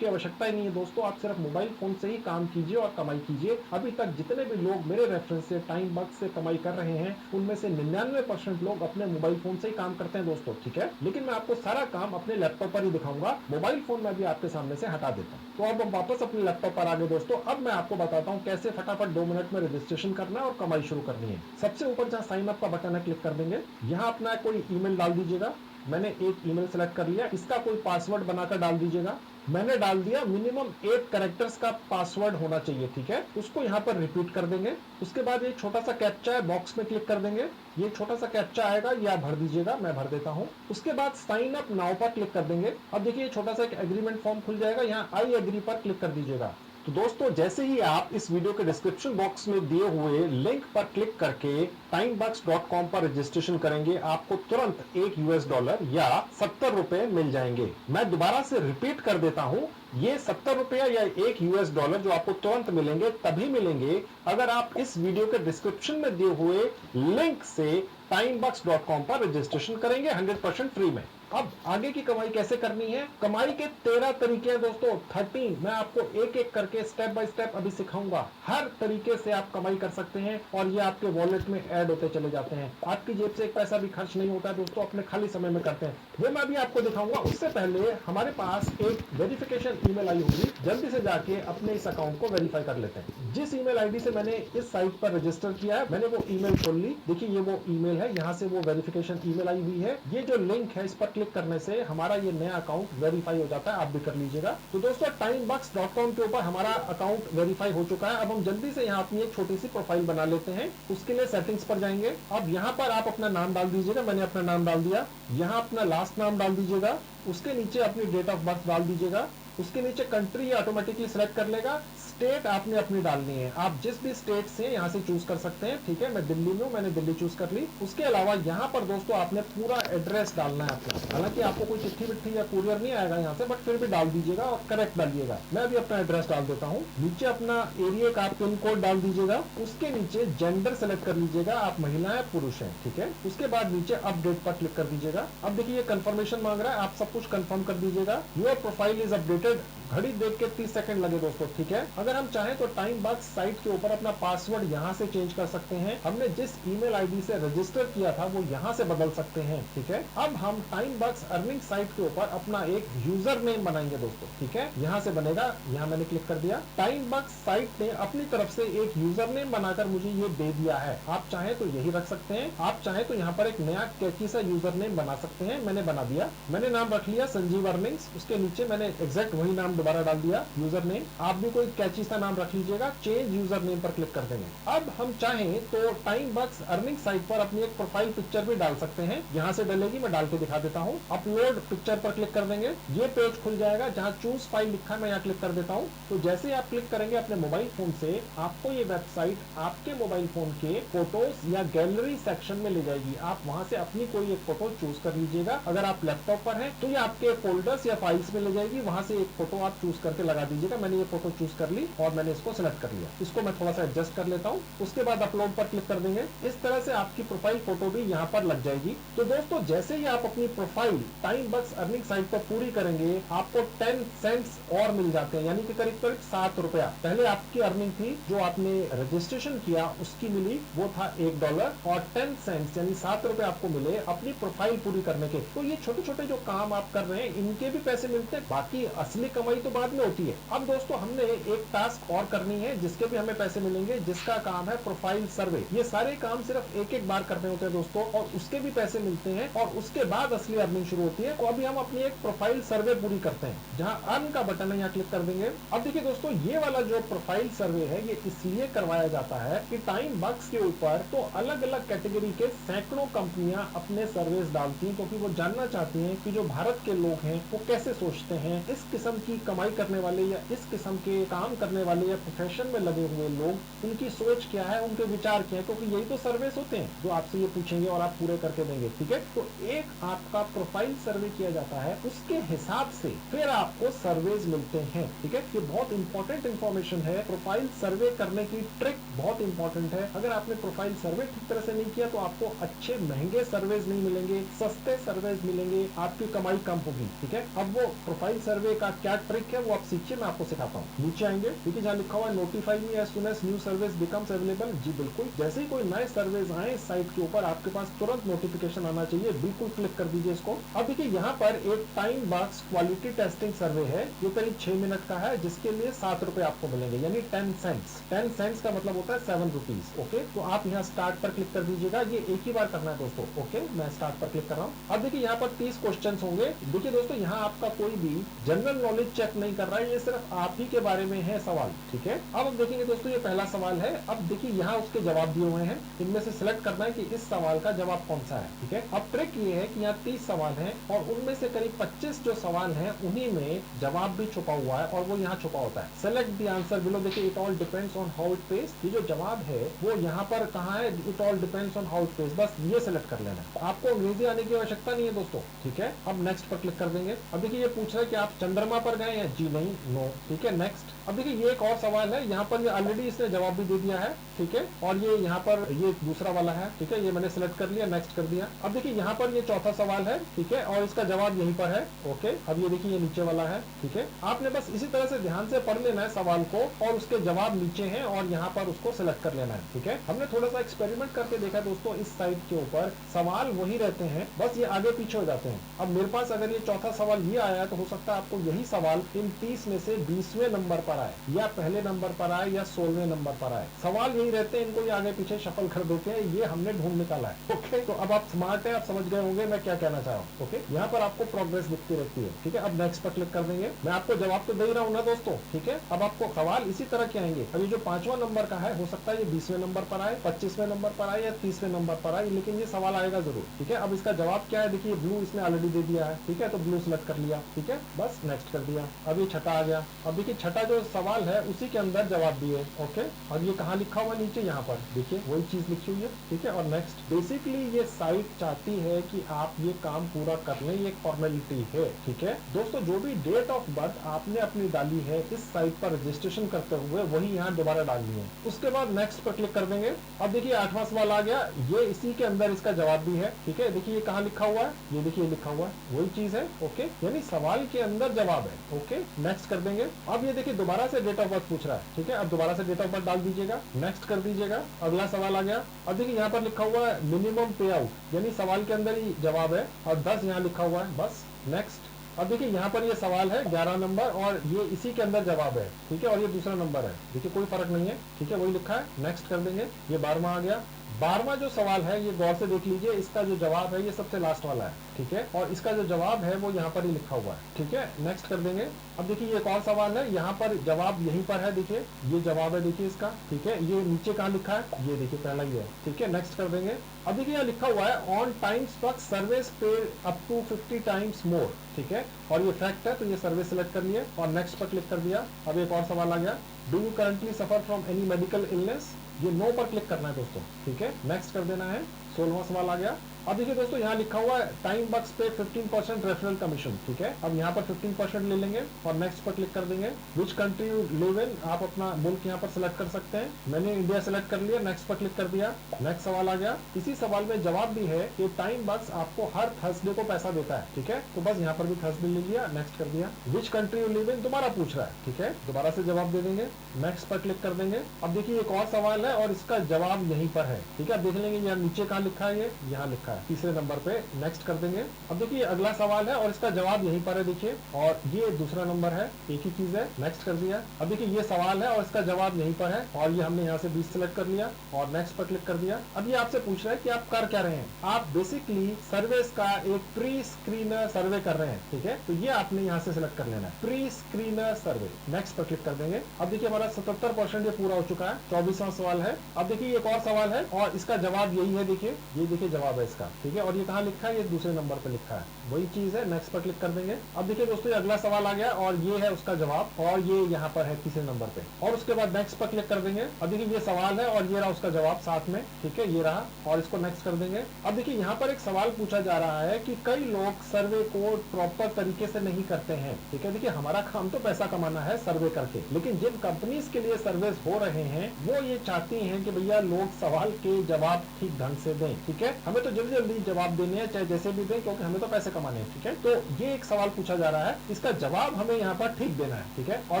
की आवश्यकता ही नहीं है दोस्तों, आप सिर्फ मोबाइल फोन से ही काम कीजिए और कमाई कीजिए। अभी तक जितने भी लोग मेरे रेफरेंस से टाइमबक्स से कमाई कर रहे हैं उनमें से 99% लोग अपने मोबाइल फोन से ही काम करते हैं दोस्तों, ठीक है। लेकिन मैं आपको सारा काम अपने लैपटॉप पर ही दिखाऊंगा, मोबाइल फोन में भी आपके सामने से हटा देता हूं। तो अब हम वापस अपने लैपटॉप पर आ गए दोस्तों। अब मैं आपको बताता हूं कैसे फटाफट 2 मिनट में रजिस्ट्रेशन करना है और कमाई शुरू करनी है। सबसे ऊपर जहां साइन अप का बटन है क्लिक कर देंगे। यहां अपना कोई ईमेल डाल दीजिएगा। मैंने एक ईमेल सेलेक्ट कर लिया, इसका कोई पासवर्ड बनाकर डाल दीजिएगा। मैंने डाल दिया, मिनिमम 8 कैरेक्टर्स का पासवर्ड होना चाहिए, ठीक है। उसको यहाँ पर रिपीट कर देंगे। उसके बाद ये छोटा सा कैप्चा है, बॉक्स में क्लिक कर देंगे। ये छोटा सा कैप्चा आएगा, ये आप भर दीजिएगा, मैं भर देता हूँ। उसके बाद साइन अप नाउ पर क्लिक कर देंगे। अब देखिए छोटा सा एक एग्रीमेंट फॉर्म खुल जाएगा, यहाँ आई एग्री पर क्लिक कर दीजिएगा। तो दोस्तों जैसे ही आप इस वीडियो के डिस्क्रिप्शन बॉक्स में दिए हुए लिंक पर क्लिक करके timebux.com पर रजिस्ट्रेशन करेंगे, आपको तुरंत $1 या 70 रुपए मिल जाएंगे। मैं दोबारा से रिपीट कर देता हूं, ये 70 रुपया या $1 जो आपको तुरंत मिलेंगे तभी मिलेंगे अगर आप इस वीडियो के डिस्क्रिप्शन में दिए हुए लिंक से timebux.com पर रजिस्ट्रेशन करेंगे 100% फ्री में। अब आगे की कमाई कैसे करनी है? कमाई के 13 तरीके हैं दोस्तों, 13। मैं आपको एक एक करके स्टेप बाय स्टेप अभी सिखाऊंगा। हर तरीके से आप कमाई कर सकते हैं और ये आपके वॉलेट में ऐड होते चले जाते हैं। आपकी जेब से एक पैसा भी खर्च नहीं होता है दोस्तों, अपने खाली समय में करते हैं। वो मैं अभी आपको दिखाऊंगा। उससे पहले हमारे पास एक वेरिफिकेशन ईमेल आई होगी, जल्दी से जाके अपने इस अकाउंट को वेरीफाई कर लेते हैं। जिस ईमेल आईडी से मैंने इस साइट पर रजिस्टर किया है, मैंने वो ईमेल खोल ली। देखिए ये वो ईमेल है, यहाँ से वो वेरिफिकेशन ईमेल आई हुई है। ये जो लिंक है इस पर क्लिक करने से हमारा ये नया अकाउंट वेरीफाई हो जाता है, आप भी कर लीजिएगा। तो दोस्तों timebux.com के ऊपर हमारा अकाउंट वेरीफाई हो चुका है। अब हम जल्दी से यहाँ अपनी एक छोटी सी प्रोफाइल बना लेते हैं। उसके लिए सेटिंग्स पर जाएंगे। अब यहाँ पर आप अपना नाम डाल दीजिएगा, मैंने अपना नाम डाल दिया। यहाँ अपना लास्ट नाम डाल दीजिएगा, उसके नीचे अपनी डेट ऑफ बर्थ डाल दीजिएगा। उसके नीचे कंट्री ऑटोमेटिकली सिलेक्ट कर लेगा। स्टेट आपने अपनी डालनी है, आप जिस भी स्टेट से यहाँ से चूज कर सकते हैं। ठीक है, मैं दिल्ली में हूँ, मैंने दिल्ली चूज कर ली। उसके अलावा यहाँ पर दोस्तों आपने पूरा एड्रेस डालना है अपना। हालांकि आपको कोई चिट्ठी विट्ठी या कुरियर नहीं आएगा यहाँ से, बट फिर भी डाल दीजिएगा और करेक्ट डालिएगा। मैं अभी अपना एड्रेस डाल देता हूँ। नीचे अपना एरिया का पिन कोड डाल दीजिएगा। उसके नीचे जेंडर सेलेक्ट कर लीजिएगा, आप महिला है पुरुष है। ठीक है, उसके बाद नीचे अपडेट पर क्लिक कर दीजिएगा। अब देखिए कंफर्मेशन मांग रहा है, आप सब कुछ कंफर्म कर दीजिएगा। Your profile is updated. घड़ी देख के 30 सेकंड लगे दोस्तों। ठीक है, अगर हम चाहें तो टाइम बॉक्स साइट के ऊपर अपना पासवर्ड यहाँ से चेंज कर सकते हैं। हमने जिस ईमेल आईडी से रजिस्टर किया था वो यहाँ से बदल सकते हैं। ठीक है, अब हम टाइम बॉक्स अर्निंग साइट के ऊपर अपना एक यूजर नेम बनाएंगे दोस्तों। ठीक है, यहाँ से बनेगा, यहाँ मैंने क्लिक कर दिया। टाइम बॉक्स साइट ने अपनी तरफ से एक यूजर नेम बनाकर मुझे ये दे दिया है। आप चाहें तो यही रख सकते हैं, आप चाहें तो यहाँ पर एक नया कैची सा यूजर नेम बना सकते हैं। मैंने बना दिया, मैंने नाम रख लिया संजीव अर्निंग्स। उसके नीचे मैंने एग्जैक्ट वही नाम दोबारा डाल दिया, यूजर नेम। आप भी कोई कैची सा नाम रख लीजिएगा। चेंज यूजर नेम पर क्लिक कर देंगे। अब हम चाहें तो टाइम बॉक्स अर्निंग साइट पर अपनी एक प्रोफाइल पिक्चर भी डाल सकते हैं। यहाँ से डलेगी, मैं डाल के दिखा देता हूँ। अपलोड पिक्चर पर क्लिक कर देंगे, ये पेज खुल जाएगा जहाँ चूज फाइल लिखा है। मैं यहाँ क्लिक कर देता हूँ। तो जैसे आप क्लिक करेंगे अपने मोबाइल फोन से, आपको ये वेबसाइट आपके मोबाइल फोन के फोटोज या गैलरी सेक्शन में ले जाएगी। आप वहां से अपनी कोई एक फोटो चूज कर लीजिएगा। अगर आप लैपटॉप पर हैं तो ये आपके फोल्डर्स या फाइल्स में ले जाएगी, वहां से एक फोटो आप चूज करके लगा दीजिएगा। मैंने ये फोटो चूज कर ली और मैंने इसको सिलेक्ट कर लिया। इसको मैं थोड़ा सा एडजस्ट कर लेता हूँ। उसके बाद अपलोड पर क्लिक कर देंगे। इस तरह से आपकी प्रोफाइल फोटो भी यहाँ पर लग जाएगी। तो दोस्तों जैसे ही आप अपनी profile time box earning site पर पूरी करेंगे, आपको 10 सेंट्स और मिल जाते हैं, यानी कि करीब करीब 7 रुपया। पहले आपकी अर्निंग थी, जो आपने रजिस्ट्रेशन किया उसकी मिली, वो था $1 और 10 सेंट्स यानी 7 रुपए आपको मिले अपनी प्रोफाइल पूरी करने के। तो ये छोटे छोटे जो काम आप कर रहे हैं इनके भी पैसे मिलते हैं, बाकी असली कमाई तो बाद में होती है। अब दोस्तों हमने एक टास्क और करनी है जिसके भी हमें पैसे मिलेंगे, जिसका काम है प्रोफाइल सर्वे। ये सारे काम सिर्फ एक एक बार करने होते हैं दोस्तों, और उसके भी पैसे मिलते हैं और उसके बाद असली अर्निंग शुरू होती है। तो अभी हम अपनी एक प्रोफाइल सर्वे पूरी करते हैं, जहाँ अर्न का बटन है, यहाँ क्लिक कर देंगे। अब देखिए दोस्तों, ये वाला जो प्रोफाइल सर्वे है ये इसलिए करवाया जाता है कि टाइम बॉक्स के ऊपर तो अलग अलग कैटेगरी के सैकड़ों कंपनियां अपने सर्विस डालती हैं, क्योंकि वो जानना चाहती हैं कि जो भारत के लोग हैं वो कैसे सोचते हैं। इस किस्म की कमाई करने वाले या इस किस्म के काम करने वाले या प्रोफेशन में लगे हुए लोग, उनकी सोच क्या है, उनके विचार क्या है, क्योंकि यही तो सर्विस होते हैं जो आपसे ये पूछेंगे और आप पूरे करके देंगे। ठीक है, तो एक आपका प्रोफाइल सर्वे किया जाता है, उसके हिसाब से फिर आपको सर्वेज मिलते हैं। ठीक है, ये बहुत इंपॉर्टेंट इंफॉर्मेशन है। प्रोफाइल सर्वे करने की ट्रिक बहुत इंपॉर्टेंट है। अगर आपने प्रोफाइल सर्वे ठीक तरह से नहीं किया तो आपको अच्छे महंगे सर्वेज नहीं मिलेंगे, सस्ते सर्वेज मिलेंगे, आपकी कमाई कम होगी। ठीक है, अब वो प्रोफाइल सर्वे का क्या ट्रिक है वो आप सीखिए, मैं आपको सिखाता हूँ। नीचे आएंगे, देखिए जहाँ लिखा हुआ है notify me as soon as new service becomes available. जी बिल्कुल, जैसे ही कोई नए सर्वेज आए इस साइट के ऊपर आपके पास तुरंत नोटिफिकेशन आना चाहिए। बिल्कुल क्लिक कर दीजिए इसको। अब देखिए यहाँ पर एक टाइम बॉक्स क्वालिटी टेस्टिंग सर्वे है, ये करीब 6 मिनट का है, जिसके लिए 7 रुपए आपको मिलेंगे, यानी 10 सेंट्स। 10 सेंट्स का मतलब होता है 7 रुपीज। ओके, तो आप यहाँ स्टार्ट पर क्लिक कर दीजिएगा। ये एक ही बार करना है दोस्तों। ओके, मैं स्टार्ट पर क्लिक कर रहा हूँ। अब देखिए यहाँ पर 30 क्वेश्चन होंगे। देखिए दोस्तों, यहाँ आपका कोई भी जनरल नॉलेज चेक नहीं कर रहा है, ये सिर्फ आप ही के बारे में है सवाल। ठीक है, अब हम देखेंगे दोस्तों, ये पहला सवाल है। अब देखिए यहाँ उसके जवाब दिए हुए हैं, इनमें से सिलेक्ट करना है कि इस सवाल का जवाब कौन सा है। ठीक है, अब ट्रिक ये है कि यहाँ 30 सवाल हैं और उनमें से करीब 25 जो सवाल हैं उन्हीं में जवाब भी छुपा हुआ है और वो यहाँ छुपा होता है। Select the answer below. देखिए it all depends on how it pays, ये जो जवाब है वो यहाँ पर कहाँ है, it all depends on how it pays, बस ये सिलेक्ट कर लेना है। आपको अंग्रेजी आने की आवश्यकता नहीं है दोस्तों। ठीक है, अब नेक्स्ट पर क्लिक कर देंगे। अब देखिए ये पूछ रहा है कि आप चंद्रमा पर गए हैं, जी नहीं, नो। ठीक है, नेक्स्ट। अब देखिए ये एक और सवाल है, यहाँ पर ये ऑलरेडी इसने जवाब भी दे दिया है। ठीक है, और ये यहाँ पर ये दूसरा वाला है। ठीक है, ये मैंने सिलेक्ट कर लिया, नेक्स्ट कर दिया। अब देखिए यहाँ पर ये चौथा सवाल है। ठीक है, और इसका जवाब यहीं पर है। ओके, अब ये देखिए ये नीचे वाला है। ठीक है, आपने बस इसी तरह से ध्यान से पढ़ लेना है सवाल को और उसके जवाब नीचे हैं और यहाँ पर उसको सिलेक्ट कर लेना है। ठीक है, हमने थोड़ा सा एक्सपेरिमेंट करके देखा दोस्तों, इस साइट के ऊपर सवाल वही रहते हैं, बस ये आगे पीछे हो जाते हैं। अब मेरे पास अगर ये चौथा सवाल ये आया है तो हो सकता है आपको यही सवाल इन 30 में से 20वें नंबर पर आए या पहले नंबर पर आए या 16वें नंबर पर आए। सवाल यही रहते हैं, इनको ये आगे पीछे शफल कर देते हैं, ये हमने ढूंढ निकाला है। ओके, तो अब आप स्मार्ट है, आप समझ गए होंगे मैं क्या कहना चाह रहा हूँ। ओके, यहाँ पर आपको प्रोग्रेस दिखती रहती है। ठीक है, अब नेक्स्ट पर क्लिक कर देंगे। मैं आपको जवाब तो दे ही रहा हूँ ना दोस्तों। ठीक है, अब आपको सवाल इसी तरह के आएंगे। अभी जो 5वां नंबर का है हो सकता है ये 20वें नंबर पर आए, 25वें नंबर पर आए या 30वें नंबर पर आए, लेकिन ये सवाल आएगा जरूर। ठीक है, अब इसका जवाब क्या है, देखिए ब्लू इसने ऑलरेडी दे दिया है। ठीक है, तो ब्लू सिलेक्ट कर लिया। ठीक है, बस नेक्स्ट कर दिया। अब ये छठा आ गया। अब देखिए छठा जो सवाल सवाल है उसी के अंदर जवाब भी है। ओके, और ये कहाँ लिखा हुआ नीचे, यहाँ पर देखिए वही चीज लिखी हुई है। ठीक है, और नेक्स्ट, बेसिकली ये साइट चाहती है कि आप ये काम पूरा कर लें, ये एक फॉर्मेलिटी है। ठीक है दोस्तों, जो भी डेट ऑफ बर्थ आपने अपनी डाली है इस साइट पर रजिस्ट्रेशन करते हुए वही यहाँ दोबारा डालनी है। उसके बाद नेक्स्ट पर क्लिक कर देंगे। अब देखिए 8वां सवाल आ गया, ये इसी के अंदर इसका जवाब भी है। ठीक है, देखिए ये कहाँ लिखा हुआ है, ये देखिए लिखा हुआ है, वही चीज है। ओके, यानी सवाल के अंदर जवाब है। ओके, नेक्स्ट कर देंगे। अब ये देखिए दोबारा से डेट ऑफ बर्थ पूछ रहा है। ठीक है, अब दोबारा से डेट ऑफ बर्थ डाल दीजिएगा, नेक्स्ट कर दीजिएगा। अगला सवाल आ गया। अब देखिए यहाँ पर लिखा हुआ है मिनिमम पे आउट, यानी सवाल के अंदर ही जवाब है और 10 यहाँ लिखा हुआ है, बस नेक्स्ट। अब देखिए यहाँ पर ये सवाल है 11 नंबर और ये इसी के अंदर जवाब है। ठीक है, और ये दूसरा नंबर है, देखिए कोई फर्क नहीं है। ठीक है, वही लिखा है, नेक्स्ट कर देंगे। ये 12वां आ गया। 12वां जो सवाल है ये गौर से देख लीजिए, इसका जो जवाब है ये सबसे लास्ट वाला है। ठीक है, और इसका जो जवाब है वो यहाँ पर ही लिखा हुआ है। ठीक है, नेक्स्ट कर देंगे। अब देखिए ये एक और सवाल है, यहाँ पर जवाब यहीं पर है, देखिए ये जवाब है, देखिए इसका। ठीक है, ये नीचे कहाँ लिखा है, ये देखिए पहला ही है। ठीक है, नेक्स्ट कर देंगे। अब देखिए यहाँ लिखा हुआ है ऑन टाइम्स बट सर्विस पे अप टू 50 टाइम्स मोर। ठीक है, और ये फैक्ट है तो ये सर्विस सिलेक्ट कर लिए और नेक्स्ट पर क्लिक कर दिया। अब एक और सवाल आ गया, do you currently suffer from any medical illness, ये नो पर क्लिक करना है दोस्तों। ठीक है, नेक्स्ट कर देना है। 16वां सवाल आ गया। अब देखिए दोस्तों यहाँ लिखा हुआ है टाइम बक्स पे 15% रेफरल कमीशन। ठीक है, अब यहाँ पर 15% ले लेंगे और नेक्स्ट पर क्लिक कर देंगे। Which country you live in, आप अपना मुल्क यहाँ पर सिलेक्ट कर सकते हैं। मैंने इंडिया सिलेक्ट कर लिया, नेक्स्ट पर क्लिक कर दिया। नेक्स्ट सवाल आ गया। इसी सवाल में जवाब भी है कि टाइम बक्स आपको हर थर्सडे को पैसा देता है। ठीक है, तो बस यहाँ पर भी थर्सडे ले लिया, नेक्स्ट कर दिया। Which country you live in दोबारा पूछ रहा है। ठीक है, दोबारा से जवाब दे देंगे, नेक्स्ट पर क्लिक कर देंगे। अब देखिए एक और सवाल है और इसका जवाब यहीं पर है। ठीक है, देख लेंगे यहाँ नीचे कहाँ लिखा है, ये यहाँ लिखा है तीसरे नंबर पे, नेक्स्ट कर देंगे। अब देखिए अगला सवाल है और इसका जवाब यहीं पर है, देखिए, और ये दूसरा नंबर है, एक ही चीज है, नेक्स्ट कर दिया। अब देखिए ये सवाल है और इसका जवाब यहीं पर है और ये हमने यहाँ से 20 सिलेक्ट कर लिया और नेक्स्ट पर क्लिक कर दिया। अब ये आपसे पूछ रहा है कि आप कर क्या रहे हैं, आप बेसिकली सर्विस का एक प्री स्क्रीनर सर्वे कर रहे हैं। ठीक है, तो ये आपने यहाँ से सिलेक्ट कर लेना है, प्री स्क्रीनर सर्वे, नेक्स्ट पर क्लिक कर देंगे। अब देखिए हमारा 77% ये पूरा हो चुका है। 24वां सवाल है। अब देखिए एक और सवाल है और इसका जवाब यही है, देखिए ये देखिए जवाब है इसका। ठीक है, और ये कहाँ लिखा है, ये दूसरे नंबर पे लिखा है, वही चीज है, नेक्स्ट पर क्लिक कर देंगे। अब देखिए दोस्तों ये अगला सवाल आ गया और ये है उसका जवाब और ये यहाँ पर है तीसरे नंबर पे, और उसके बाद नेक्स्ट पर क्लिक कर देंगे। अब देखिए ये सवाल है और ये रहा उसका जवाब साथ में। ठीक है, ये रहा और इसको नेक्स्ट कर देंगे। अब देखिए यहाँ पर एक सवाल पूछा जा रहा है कि कई लोग सर्वे को प्रॉपर तरीके से नहीं करते हैं। ठीक है, देखिए हमारा काम तो पैसा कमाना है सर्वे करके, लेकिन जिन कंपनीज के लिए सर्विस हो रहे हैं वो ये चाहती हैं कि भैया लोग सवाल के जवाब ठीक ढंग से दें। ठीक है, हमें तो जल्दी जल्दी जवाब देने हैं, चाहे जैसे भी दें, क्योंकि हमें तो पैसे कमाने हैं। ठीक है, तो ये एक सवाल पूछा जा रहा है, इसका जवाब हमें यहाँ पर ठीक देना है। ठीक है, और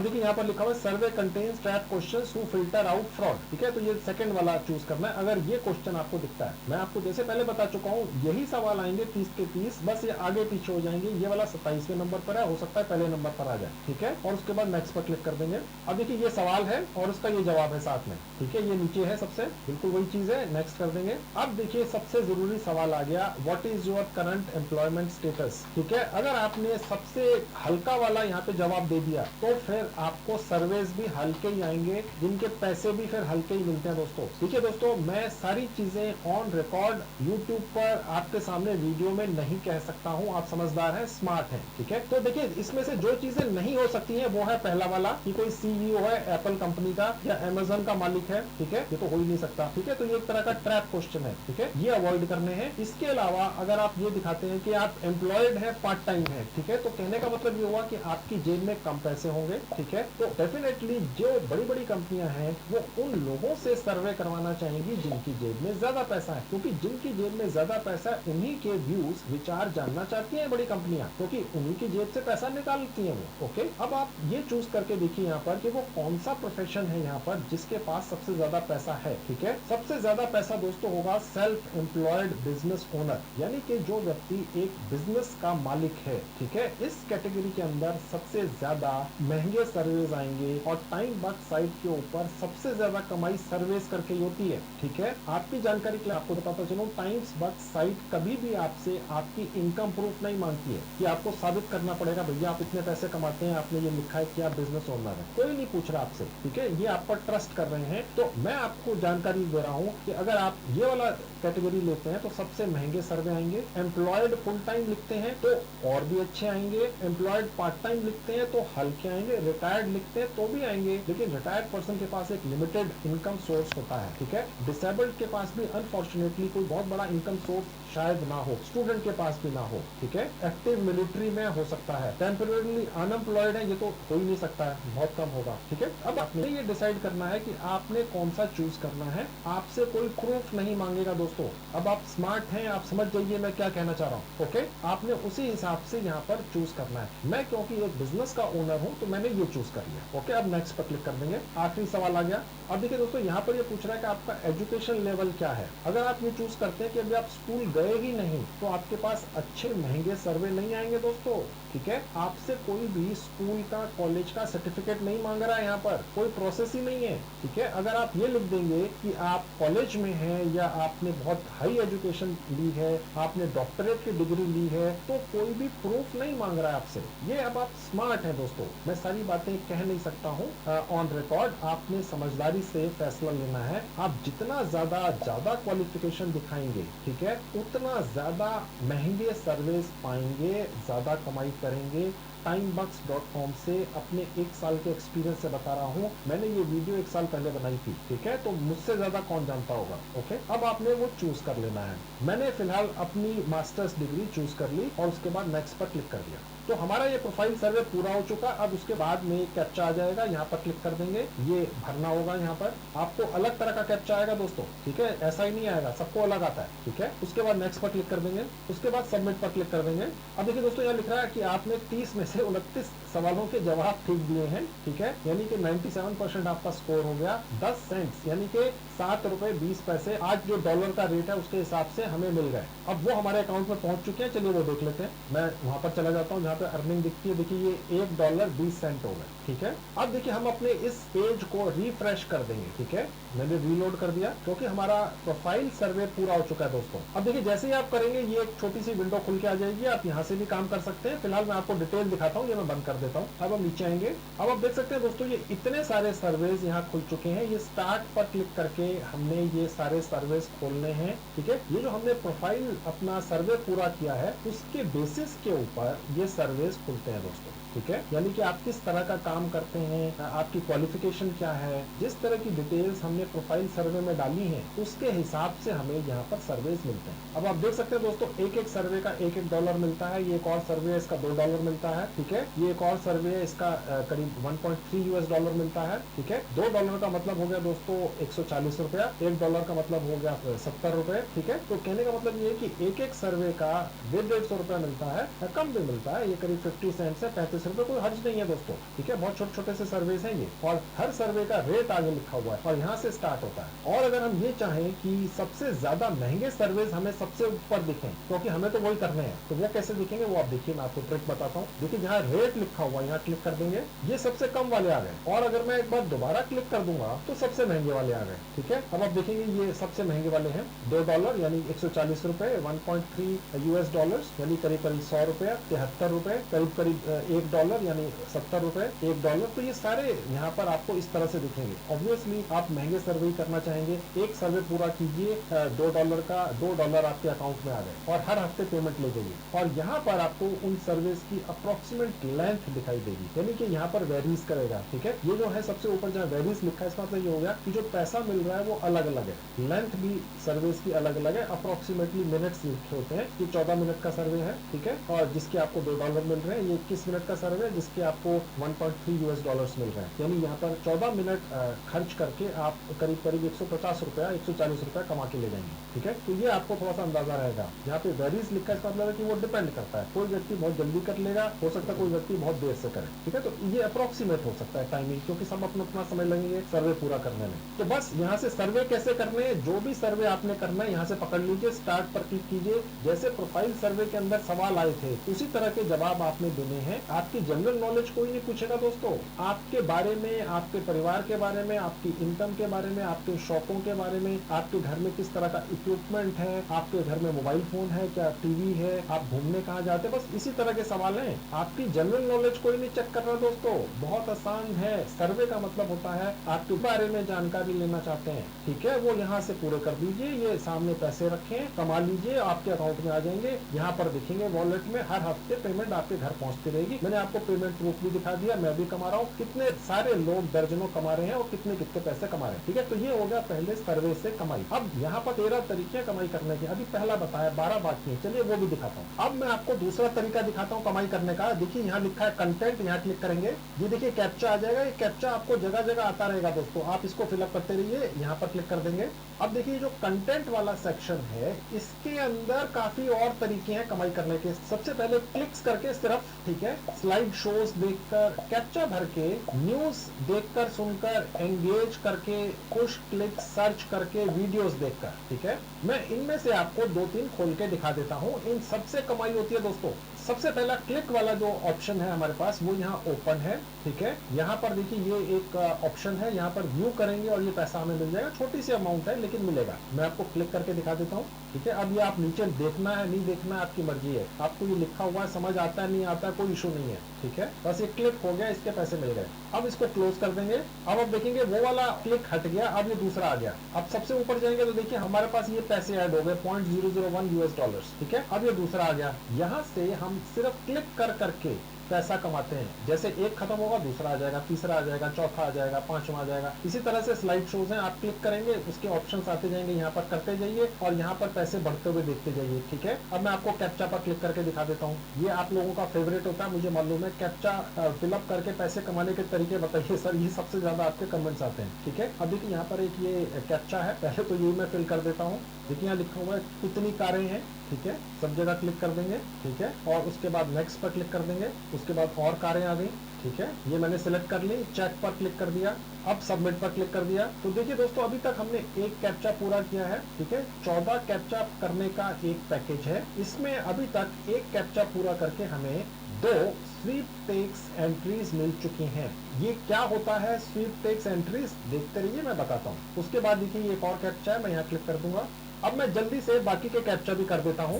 देखिए यहाँ पर लिखा हुआ है survey contains trap questions to filter out fraud. ठीक है, तो ये सेकंड वाला चूज करना है अगर ये क्वेश्चन आपको दिखता है। मैं आपको जैसे पहले बता चुका हूँ यही सवाल आएंगे 30 के 30, बस ये आगे पीछे हो जाएंगे। ये वाला 27वें नंबर पर है, हो सकता है पहले नंबर पर आ जाए। ठीक है, और उसके बाद नेक्स्ट पर क्लिक कर देंगे। अब देखिए ये सवाल है और उसका ये जवाब है साथ में। ठीक है, ये नीचे है सबसे, बिल्कुल वही चीज है, नेक्स्ट कर देंगे। अब देखिए सबसे जरूरी सवाल आ गया, what is your current employment status. ठीक है, अगर आपने सबसे हल्का वाला यहाँ पे जवाब दे दिया तो फिर आपको सर्विस भी हल्के ही आएंगे, जिनके पैसे भी फिर हल्के ही मिलते हैं दोस्तों। ठीक है दोस्तों, मैं सारी चीजें ऑन रिकॉर्ड यूट्यूब पर आपके सामने वीडियो में नहीं कह सकता हूँ, आप समझदार हैं, स्मार्ट हैं। ठीक है, तो देखिए इसमें से जो चीजें नहीं हो सकती है वो है पहला वाला कि कोई सीईओ है एप्पल कंपनी का या अमेजन का मालिक है। ठीक है, ये तो हो ही नहीं सकता। ठीक है, तो ये एक तरह का ट्रैप क्वेश्चन है। ठीक है, ये अवॉइड करने हैं। इसके अलावा अगर आप ये दिखाते हैं कि आप एम्प्लॉयड है, पार्ट टाइम है, ठीक है, तो कहने का मतलब ये हुआ कि आपकी जेब में कम पैसे होंगे। ठीक है, तो डेफिनेटली जो बड़ी बड़ी कंपनियां हैं वो उन लोगों से सर्वे करवाना चाहेंगी जिनकी जेब में ज्यादा पैसा है, क्योंकि जिनकी जेब में ज्यादा पैसा है उन्हीं के व्यूज विचार जानना चाहती हैं बड़ी कंपनियां, क्योंकि उन्हीं की जेब से पैसा निकालती हैं वो। ओके, अब आप ये चूज करके देखिए यहाँ पर कि वो कौन सा प्रोफेशन है यहाँ पर जिसके पास सबसे ज्यादा पैसा है। ठीक है, सबसे ज्यादा पैसा दोस्तों होगा सेल्फ एम्प्लॉयड बिजनेस ओनर, यानी कि जो व्यक्ति एक बिजनेस का मालिक है। ठीक है, इस कैटेगरी के अंदर सबसे ज्यादा महंगे सर्विस आएंगे और टाइम बक्स साइट के ऊपर सबसे ज्यादा कमाई सर्विस करके ही होती है। ठीक है, आपकी जानकारी के लिए आपको बताता चलूं, टाइम्स बक्स साइट कभी भी आपसे आपकी इनकम प्रूफ नहीं मांगती है कि आपको साबित करना पड़ेगा भैया आप इतने पैसे कमाते हैं, आपने ये लिखा है कि आप बिजनेस ओनर है। कोई नहीं पूछ रहा आपसे। ठीक है, ये आप पर ट्रस्ट कर रहे हैं। तो मैं आपको जानकारी दे रहा हूँ कि अगर आप ये वाला कैटेगरी लेते हैं तो सबसे महंगे सर्वे आएंगे। एम्प्लॉयड फुल टाइम लिखते हैं तो और भी अच्छे आएंगे। एम्प्लॉयड पार्ट टाइम लिखते हैं तो हल्के आएंगे। रिटायर्ड लिखते हैं तो भी आएंगे, लेकिन रिटायर्ड पर्सन के पास एक लिमिटेड इनकम सोर्स होता है, ठीक है। डिसेबल्ड के पास भी अनफॉर्चुनेटली कोई बहुत बड़ा इनकम सोर्स शायद ना हो, स्टूडेंट के पास भी ना हो, ठीक है। एक्टिव मिलिट्री में हो सकता है। टेम्पररी अनएम्प्लॉयड है, ये तो हो ही नहीं सकता है, बहुत कम होगा, ठीक है। अब आपने ये डिसाइड करना है कि आपने कौन सा चूज करना है। आपसे कोई प्रूफ नहीं मांगेगा दोस्तों। अब आप स्मार्ट हैं, आप समझ जाइए मैं क्या कहना चाह रहा हूँ, ओके। आपने उसी हिसाब से यहाँ पर चूज करना है। मैं क्योंकि एक बिजनेस का ओनर हूँ तो मैंने ये चूज कर लिया, ओके। अब नेक्स्ट पर क्लिक कर देंगे। आखिरी सवाल आ गया। अब देखिए दोस्तों, यहाँ पर ये पूछ रहा है कि आपका एजुकेशन लेवल क्या है। अगर आप ये चूज करते हैं कि अभी आप स्कूल गए ही नहीं तो आपके पास अच्छे महंगे सर्वे नहीं आएंगे दोस्तों, ठीक है। आपसे कोई भी स्कूल का, कॉलेज का सर्टिफिकेट नहीं मांग रहा है, यहाँ पर कोई प्रोसेस ही नहीं है, ठीक है। अगर आप ये लिख देंगे कि आप कॉलेज में हैं या आपने बहुत हाई एजुकेशन ली है, आपने डॉक्टरेट की डिग्री ली है, तो कोई भी प्रूफ नहीं मांग रहा है आपसे। ये अब आप स्मार्ट हैं दोस्तों, मैं सारी बातें कह नहीं सकता हूँ ऑन रिकॉर्ड। आपने समझदारी से फैसला लेना है। आप जितना ज्यादा क्वालिफिकेशन दिखाएंगे, ठीक है, उतना ज्यादा महंगे सर्विस पाएंगे, ज्यादा कमाई करेंगे। timebux.com से अपने 1 साल के एक्सपीरियंस से बता रहा हूँ। मैंने ये वीडियो 1 साल पहले बनाई थी, ठीक है, तो मुझसे ज्यादा कौन जानता होगा, ओके। अब आपने वो चूज कर लेना है। मैंने फिलहाल अपनी मास्टर्स डिग्री चूज कर ली और उसके बाद नेक्स्ट पर क्लिक कर दिया। तो हमारा ये प्रोफाइल सर्वे पूरा हो चुका। अब उसके बाद में कैप्चा आ जाएगा, यहाँ पर क्लिक कर देंगे। ये भरना होगा, यहाँ पर आपको अलग तरह का कैप्चा आएगा दोस्तों, ठीक है, ऐसा ही नहीं आएगा, सबको अलग आता है, ठीक है। उसके बाद नेक्स्ट पर क्लिक कर देंगे, उसके बाद सबमिट पर क्लिक कर देंगे। अब देखिए दोस्तों, यहाँ लिख रहा है कि आपने 30 में से 29 सवालों के जवाब ठीक दिए हैं, ठीक है, यानी कि 97% आपका स्कोर हो गया। 10 सेंट्स यानी कि 7 रुपए 20 पैसे आज जो डॉलर का रेट है उसके हिसाब से हमें मिल गए। अब वो हमारे अकाउंट में पहुंच चुके हैं, चलिए वो देख लेते हैं। मैं वहां पर चला जाता हूँ जहाँ पे अर्निंग दिखती है। देखिए ये $1.20 हो गए, ठीक है। अब देखिए हम अपने इस पेज को रिफ्रेश कर देंगे, ठीक है। मैंने रीलोड कर दिया क्योंकि हमारा प्रोफाइल सर्वे पूरा हो चुका है दोस्तों। अब देखिए जैसे ही आप करेंगे ये एक छोटी सी विंडो खुल के आ जाएगी। आप यहाँ से भी काम कर सकते हैं। फिलहाल मैं आपको डिटेल दिखाता हूँ, ये मैं बंद कर देता हूँ। अब हम नीचे आएंगे। अब आप देख सकते हैं दोस्तों, ये इतने सारे सर्वेज यहाँ खुल चुके हैं। ये स्टार्ट पर क्लिक करके हमने ये सारे सर्वेज खोलने हैं, ठीक है। ये जो हमने प्रोफाइल अपना सर्वे पूरा किया है उसके बेसिस के ऊपर ये सर्वेज खुलते हैं दोस्तों, ठीक है। यानी कि आप किस तरह का काम करते हैं, आपकी क्वालिफिकेशन क्या है, जिस तरह की डिटेल्स हमने प्रोफाइल सर्वे में डाली हैं उसके हिसाब से हमें यहाँ पर सर्वेज मिलते हैं। अब आप देख सकते हैं दोस्तों, एक एक सर्वे का $1 मिलता है। ये एक और सर्वे है, इसका $2 मिलता है, ठीक है। ये एक और सर्वे है, इसका करीब $1.3 मिलता है, ठीक है। $2 का मतलब हो गया दोस्तों 140 रुपया, $1 का मतलब हो गया 70 रुपए, ठीक है। तो कहने का मतलब ये है कि एक एक सर्वे का 150 रुपया मिलता है, कम भी मिलता है, ये करीब 50 सेंट से 35 रुपए, कोई हर्ज नहीं है दोस्तों, ठीक है। बहुत छोटे छोटे से सर्वेस हैं ये, और हर सर्वे का रेट आगे लिखा हुआ है और यहाँ से स्टार्ट होता है। और अगर हम ये चाहें कि सबसे ज्यादा महंगे सर्वेस हमें सबसे ऊपर दिखें, क्योंकि हमें तो वही करने हैं, तो वो कैसे दिखेंगे वो आप देखिए, मैं आपको ट्रिक बताता हूँ। देखिए जहाँ रेट लिखा हुआ है यहाँ क्लिक कर देंगे, ये सबसे कम वाले आ गए। और अगर मैं एक बार दोबारा क्लिक कर दूंगा तो सबसे महंगे वाले आ गए, ठीक है। अब आप देखेंगे ये सबसे महंगे वाले हैं, $2 यानी 140 रुपए, $1.3 यानी करीब करीब 100 रुपया, 73 रुपए, करीब करीब $1 यानी 70 रुपए, $1। तो ये सारे यहाँ पर आपको इस तरह से दिखेंगे। ऑब्वियसली आप महंगे सर्वे करना चाहेंगे, एक सर्वे पूरा कीजिए, $2 का $2 आपके अकाउंट में आ गए और हर हफ्ते पेमेंट ले जाइए। और यहाँ पर आपको उन सर्विस की अप्रोक्सीमेट लेंथ दिखाई देगी, यानी कि यहाँ पर वेरीज करेगा, ठीक है। ये जो है सबसे ऊपर जहाँ वेरीज लिखा है, इसका मतलब ये हो गया कि जो पैसा मिल रहा है वो अलग अलग है, लेंथ भी सर्विस की अलग अलग है। अप्रोक्सीमेटली मिनट्स लिखे होते हैं, ये 14 मिनट का सर्वे है, ठीक है, और जिसके आपको $2 मिल रहे हैं। ये 21 मिनट का सर्वे है जिसके आपको $1.3 मिल रहे हैं। यानी यहाँ पर 14 मिनट खर्च करके आप करीब करीब 150 रुपया 140 रुपया कमा के ले जाएंगे, ठीक है। तो ये आपको थोड़ा सा अंदाजा रहेगा। यहाँ पे वेरीज लिखा है, इसका मतलब है कि वो डिपेंड करता है, कोई व्यक्ति बहुत जल्दी कर लेगा, हो सकता है कोई व्यक्ति बहुत देर से करे, ठीक है। तो ये अप्रोक्सीमेट हो सकता है टाइमिंग, क्योंकि सब अपना अपना समय लगेंगे सर्वे पूरा करने में। तो बस यहाँ से सर्वे कैसे करने हैं, जो भी सर्वे आपने करना है यहाँ से पकड़ लीजिए, स्टार्ट पर क्लिक कीजिए। जैसे प्रोफाइल सर्वे के अंदर सवाल आए थे उसी तरह के जवाब आपने देने हैं। आपकी जनरल नॉलेज कोई नहीं पूछेगा दोस्तों, आपके बारे में, आपके परिवार के बारे में, आपकी इनकम के बारे में, आपके शौकों के बारे में, आपके घर में किस तरह का इक्विपमेंट है, आपके घर में मोबाइल फोन है क्या, टीवी है, आप घूमने कहाँ जाते हैं, बस इसी तरह के सवाल हैं। आपकी जनरल नॉलेज कोई नहीं चेक कर रहा दोस्तों, बहुत आसान है। सर्वे का मतलब होता है आपके बारे में जानकारी लेना चाहते हैं, ठीक है, वो यहाँ से पूरे कर दीजिए। ये सामने पैसे रखें, कमा लीजिए, आपके अकाउंट में आ जाएंगे, यहाँ पर दिखेंगे वॉलेट में, हर हफ्ते पेमेंट आपके घर पहुंचती रहेगी। मैंने आपको पेमेंट प्रूफ भी दिखा दिया, मैं भी कमा रहा हूँ, कितने सारे लोग दर्जनों कमा रहे हैं और कितने कितने पैसे कमा रहे हैं, ठीक है। तो ये हो गया पहले सर्वे से कमाई। अब यहाँ पर 13 तरीके कमाई करने के, अभी पहला बताया, 12 बाकी है, चलिए वो भी दिखाता हूँ। अब मैं आपको दूसरा तरीका दिखाता हूँ कमाई करने का। देखिए यहाँ लिखा है कंटेंट, यहाँ क्लिक करेंगे, ये देखिए कैप्चा आ जाएगा। ये कैप्चा आपको जगह जगह आता रहेगा दोस्तों, आप इसको फिलअप करते रहिए, यहाँ पर क्लिक कर देंगे। अब देखिए जो कंटेंट वाला सेक्शन है, इसके अंदर काफी और तरीके हैं कमाई करने के। सबसे पहले क्लिक्स करके सिर्फ, ठीक है, स्लाइड शोज देखकर, कैप्चा भर के, न्यूज देखकर सुनकर, एंगेज करके, पुश क्लिक सर्च करके, वीडियोस देखकर, ठीक है। मैं इनमें से आपको 2-3 खोल के दिखा देता हूं। इन सबसे कमाई होती है दोस्तों। सबसे पहला क्लिक वाला जो ऑप्शन है हमारे पास, वो यहाँ ओपन है, ठीक है। यहाँ पर देखिए ये एक ऑप्शन है, यहाँ पर व्यू करेंगे और ये पैसा हमें मिल जाएगा। छोटी सी अमाउंट है लेकिन मिलेगा। मैं आपको क्लिक करके दिखा देता हूँ, ठीक है। अब ये आप नीचे देखना है नहीं देखना है आपकी मर्जी है, आपको ये लिखा हुआ है, समझ आता है नहीं आता है, कोई इशू नहीं है, ठीक है। बस ये क्लिक हो गया, इसके पैसे मिल गए। अब इसको क्लोज कर देंगे। अब आप देखेंगे वो वाला क्लिक हट गया, अब ये दूसरा आ गया। अब सबसे ऊपर जाएंगे तो देखिए हमारे पास ये पैसे ऐड हो गए, $0.001, ठीक है। अब ये दूसरा आ गया। यहाँ से हम सिर्फ क्लिक कर करके पैसा कमाते हैं। जैसे एक खत्म होगा दूसरा आ जाएगा, तीसरा आ जाएगा, चौथा आ जाएगा, पांचवा आ जाएगा। इसी तरह से स्लाइड शोज हैं, आप क्लिक करेंगे, उसके ऑप्शंस आते जाएंगे, यहाँ पर करते जाइए और यहाँ पर पैसे बढ़ते हुए देखते जाइए, ठीक है। अब मैं आपको कैप्चा पर क्लिक करके दिखा देता हूँ। ये आप लोगों का फेवरेट होता है, मुझे मालूम है। कैप्चा फिलअप करके पैसे कमाने के तरीके बताइए सर, ये सबसे ज्यादा आपके कमेंट्स आते हैं, ठीक है। अब देखिए यहाँ पर एक ये कैप्चा है, पहले तो ये मैं फिल कर देता हूँ। देखिए यहाँ लिखा हुआ है कितनी कारें हैं, ठीक है। सब जगह क्लिक कर देंगे, ठीक है, और उसके बाद नेक्स्ट पर क्लिक कर देंगे। उसके बाद और कारें आ गई, ठीक है, ये मैंने सिलेक्ट कर ली। चेक पर क्लिक कर दिया, अब सबमिट पर क्लिक कर दिया। तो देखिए दोस्तों अभी तक हमने एक कैप्चा पूरा किया है, ठीक है। 14 कैप्चा करने का एक पैकेज है, इसमें अभी तक एक कैप्चा पूरा करके हमें 2 स्वीपटेक्स एंट्रीज मिल चुकी हैं। ये क्या होता है स्वीपटेक्स एंट्रीज, देखते रहिए मैं बताता हूँ। उसके बाद देखिए एक और कैप्चा है, मैं यहाँ क्लिक कर दूंगा। अब मैं जल्दी से बाकी के कैप्चा भी कर देता हूं।